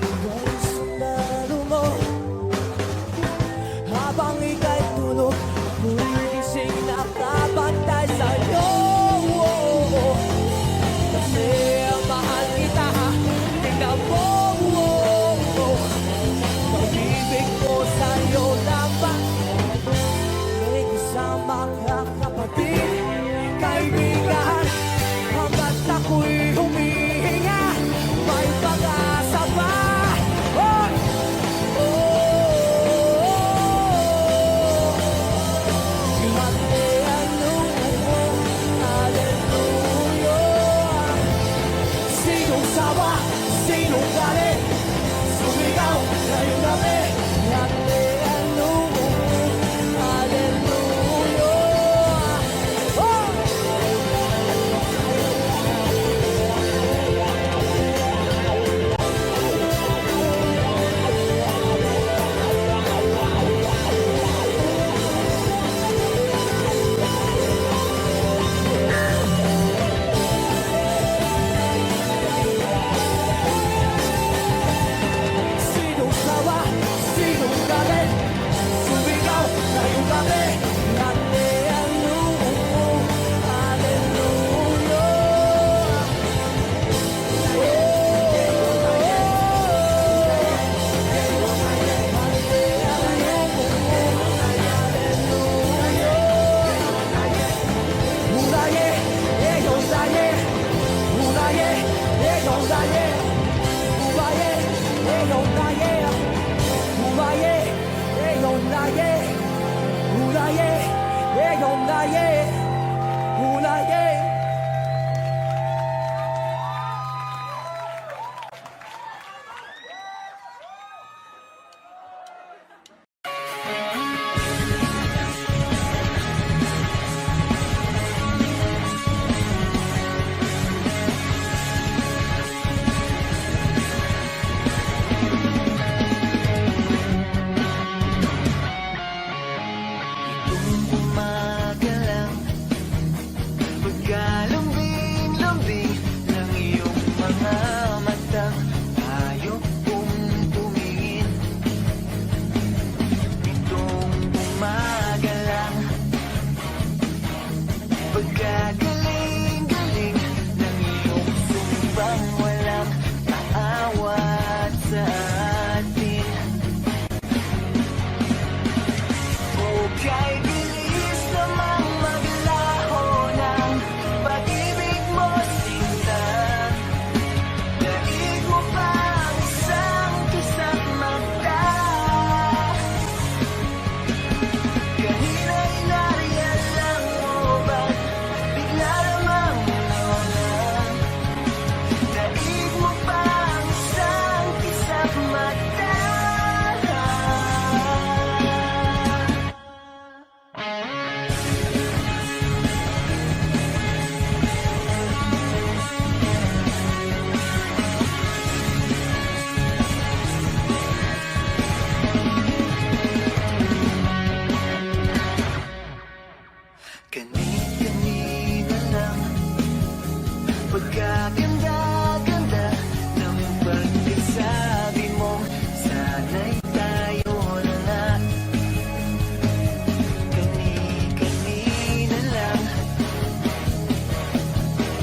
ay sundalo mo. Habang ika'y tulog, ako'y gising nakabantay sa'yo. Umaga lang, pagkalambing-lambing ng iyong mga matang ayaw kong tumingin. Itong umaga lang, pagkagaling-galing ng iyong sumbang walang aawat sa atin. Okay, bilis namang maglaho ng pag-ibig mo, sinta. Daig mo pa ang isang kisap mata. Kanina'y nariyan lang mo, ba't bigla namang nawala? Daig mo pa ang isang kisap mata. Kani-kanina lang, pagkaganda-ganda ng pagkasabi mo, sana'y tayo na nga. Kani-kanina lang,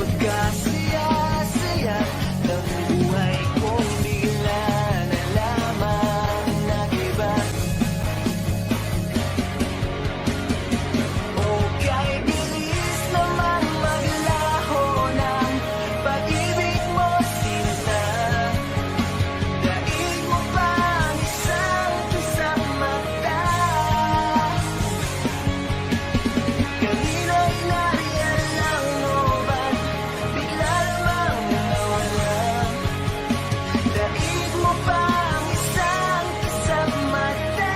pagkasaya-saya ng buhay kong bigla na lamang nag-iba. Okay, bilis namang maglaho ng pag-ibig mo, sinta. Daig mo pa ang isang kisap mata. Kanina'y nariyan lang mo, ba't bigla namang nawala? Daig mo pa ang isang kisap mata.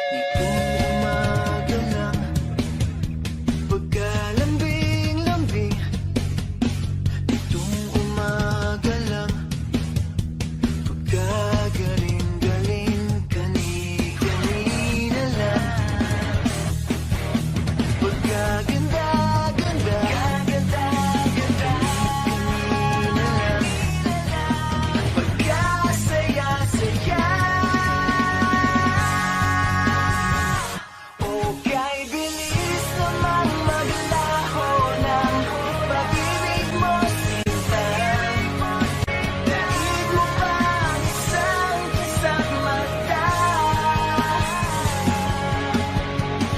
Nitong umaga lang, pagkalambing-lambing. Nitong umaga lang, pagkagaling-galing. Kani-kanina lang, pagkaganda-ganda. Kani-kanina lang, pagkasaya-saya. Okay, bilis namang maglaho ng pag-ibig mo, sinta. Daig mo pa ang isang kisap mata.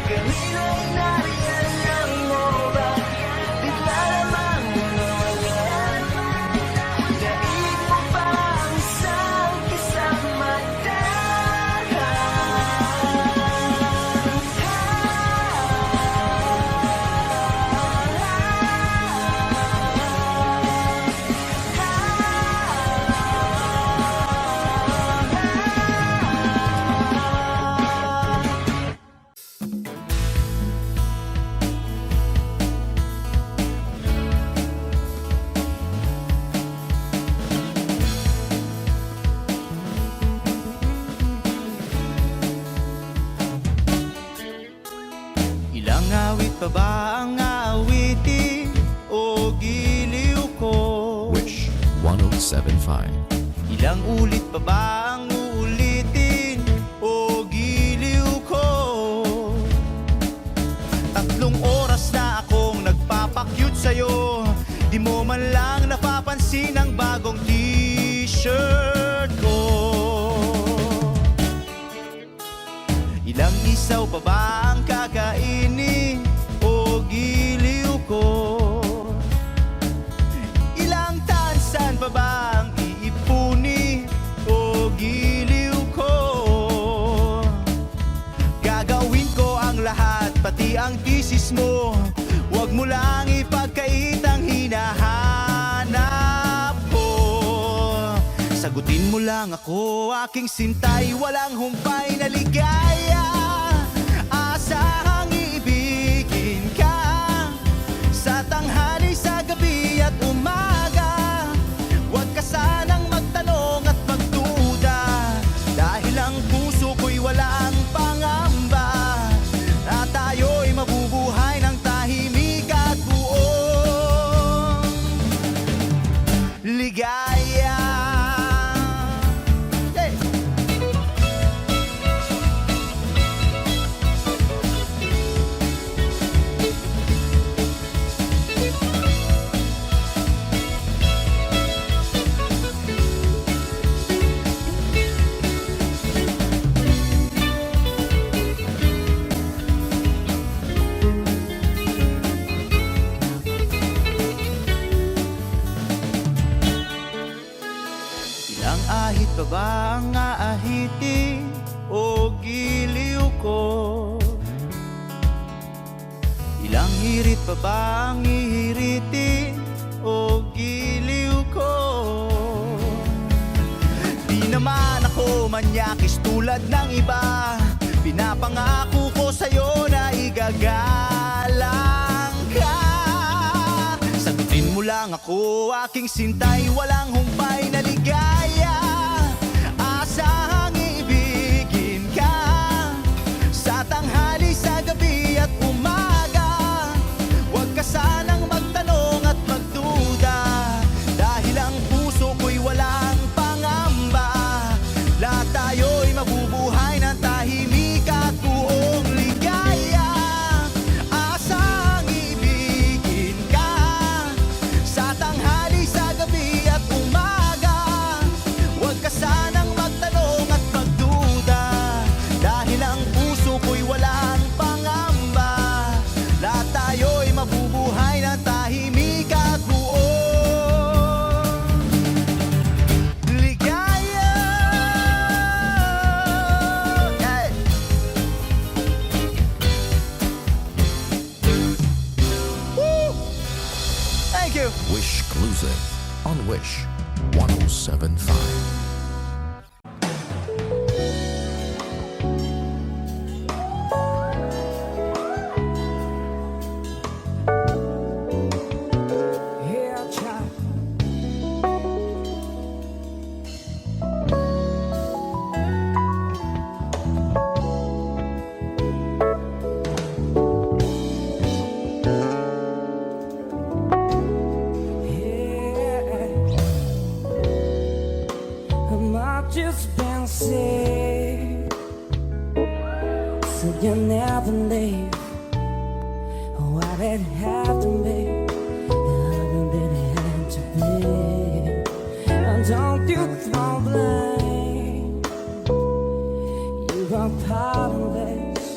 Kanina'y nariyan lang mo, ba't bigla namang nawala? Daig mo pa ang isang kisap mata. Ilang awit pa ba ang 1075. Ilang ulit pa ba ang uulitin o giliw ko? 3 oras na akong nagpapakyut sa'yo, di mo man lang napapansin ang bagong t-shirt ko. Ilang isaw pa ba ang kakainin o giliw ko? Ilang tansan pa ba ang iipuni o giliw ko? Gagawin ko ang lahat, pati ang thesis mo. Huwag mo lang ipagkait ang hinahanap ko. Sagutin mo lang ako, aking sintay, walang humpay na ligaya. Asahang iibigin ka sa tanghali, sa gabi at umaga. Huwag ka sanang magtanong at magduda, dahil ang puso ko'y walang pangamba, na tayo'y mabubuhay ng tahimik at buong ligaya. Hey! Ilang ahit pa ba ang aahitin o giliw ko? Ilang hirit pa ba ang ihiritin o giliw ko? Di naman ako manyakis tulad ng iba, pinapangako ko sa'yo na igagalang ka. Sagutin mo lang ako, aking sintay, walang humpay na ligaya. Asahang iibigin ka sa tanghali, sa gabi at umaga. Huwag ka sanang magtanong at magduda, dahil ang puso ko'y walang pangamba. Lahat tayo'y mabubuhay ng tahimik at buong ligaya. Asahang iibigin ka sa tanghali, sa gabi at umaga. Huwag ka sanang magtanong at magduda, dahil ang puso ko'y walang pangamba. Lahat tayo'y mabubuhay ng tahimik at buong ligaya. Hey! Woo! Thank you. Wish Exclusive on Wish 1075. Yeah, child. I've just been sick, so you never leave. Why did it have to be? How did it have to be? And don't you throw blame. You are part of this.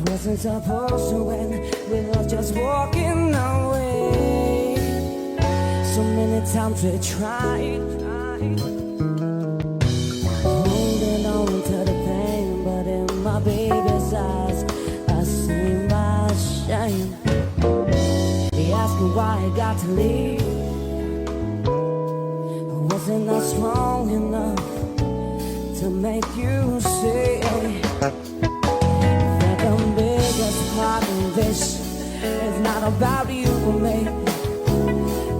Wasn't supposed to end. We were just walking away. So many times we tried, holding on to the pain, but in my baby's eyes I see my shame. He asked me why I got to leave. Wasn't I strong enough to make you see that the biggest part of this is not about you or me?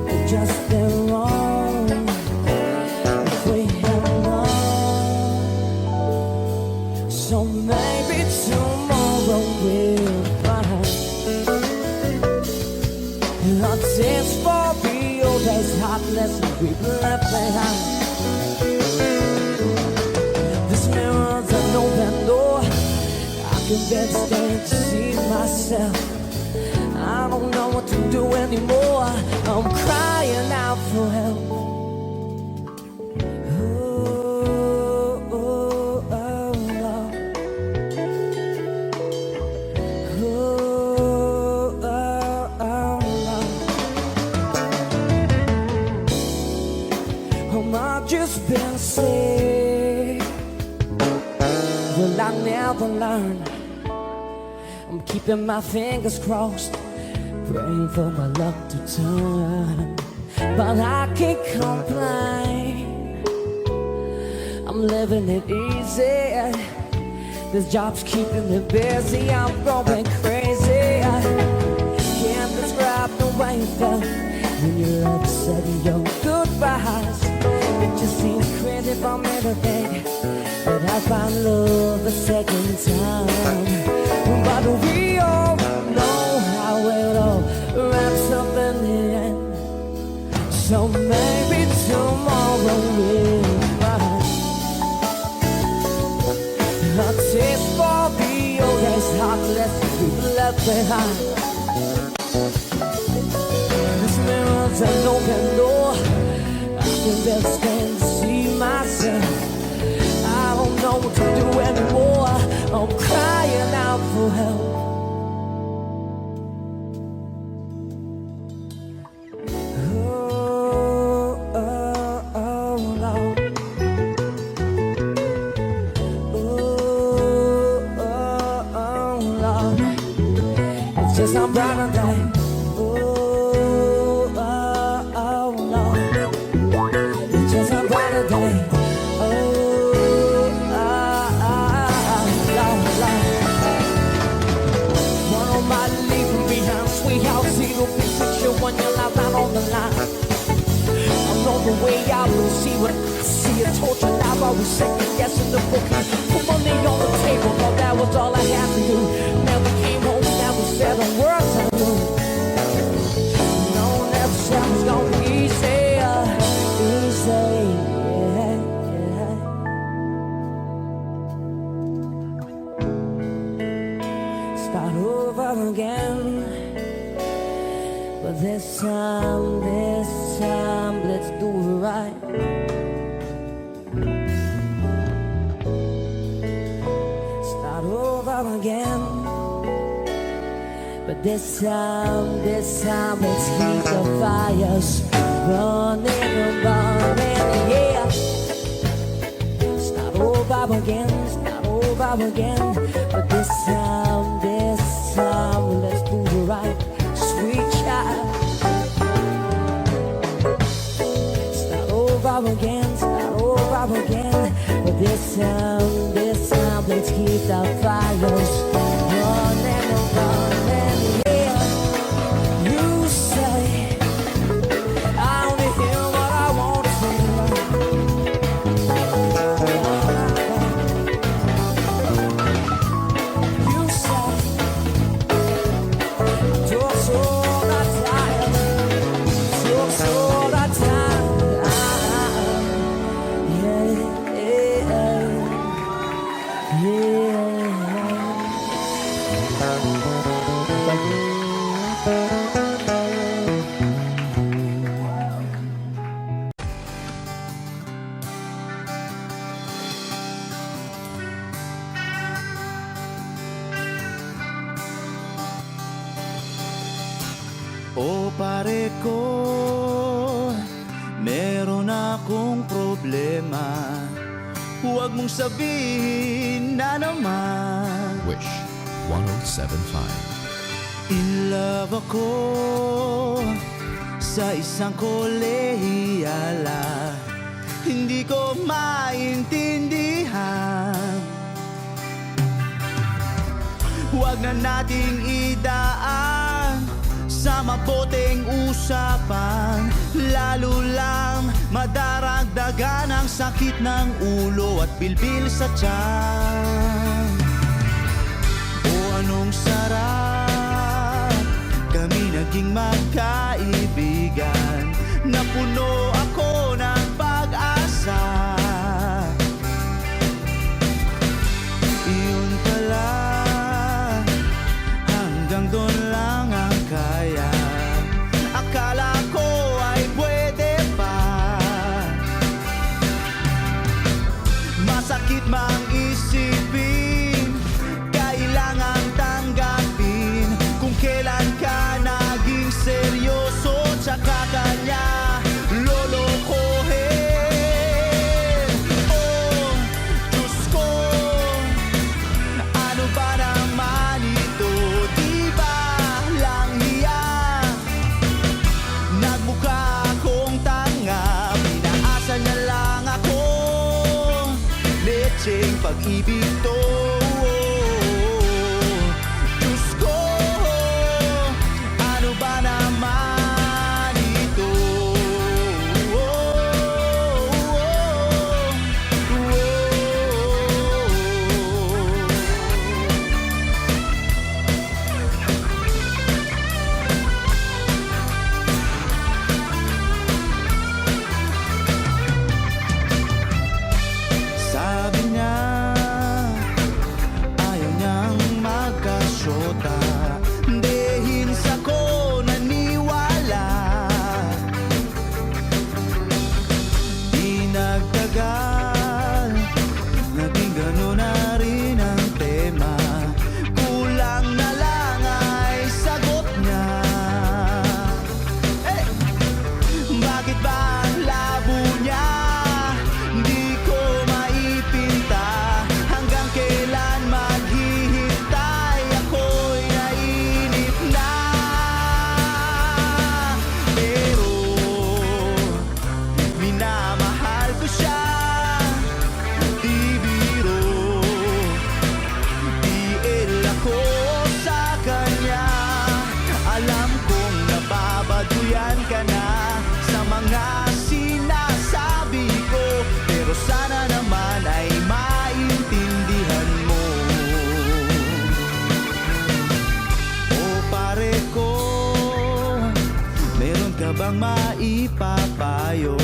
It's just been wrong. If we had known, so maybe tomorrow we'll find a taste for real. There's hotness. we've left behind. This mirror's an open door. I can barely stand to see myself. I don't know what to do anymore. I'm crying out for help. Oh, oh, oh, Lord. Oh, oh, oh, Lord. I've just been sick. Will I never learn? I'm keeping my fingers crossed, praying for my luck to turn. But I can't complain, I'm living it easy. This job's keeping me busy, I'm going crazy. Can't describe the way you felt when you're upsetting your goodbyes. It just seems crazy for me to think that I find love a second time. But we all know how it all wraps up in the end. So maybe tomorrow we'll find a taste for the oldest heartless we've left behind. This mirror's an open door. I can barely stand to see myself. I don't know what to do anymore. I'm crying out for help. Oh, oh, oh, Lord. Oh, oh, oh, Lord. It's just a brighter day. Oh, oh, oh, Lord. It's just a brighter day. When your life out on the line, I'm on the way out, we'll see what I see. A torture life, I was second guessing the booking. Put money on the table, but that was all I had to do. Never came home, never said a word I knew. No, never said it was gonna be easy, easy, yeah. Start over again. But this time, let's do it right. Start over again. But this time, let's keep the fires burning and burning, yeah. Start over again. But this time, let's do it right. Sweet child, start over again. But this time, let's keep the fires running, yeah. You say I only hear what I want to say. You say talk so tired, O pare ko, meron akong problema. Huwag mong sabihin na naman. Wish 1075. In love ako sa isang kolehiyala. Hindi ko maintindihan. Huwag na nating idaan sa maboteng usapan, lalo lang madaragdagan ang sakit ng ulo at bilbil sa tiyan. O anong sarap kami naging magkaibigan, na puno ako pag-ibig to. Diyos ko, ano ba naman ito? Sabi niya, ayaw niyang magkasyota. Dahil sa ko naniwala. Di nagtagal, naging gano'n na rin ang tema. Kulang na lang ay sagot niya. Bakit ba ang labo niya? Di ko maipinta. Hanggang kailan maghihintay? Ako'y nainip na. Pero minamahal ko siya. Di biro, DL ako sa kanya. Alam kong nababaduyan ka na sa mga sinasabi ko, pero sana naman ay maintindihan mo. O pare ko, meron ka bang maipapayo?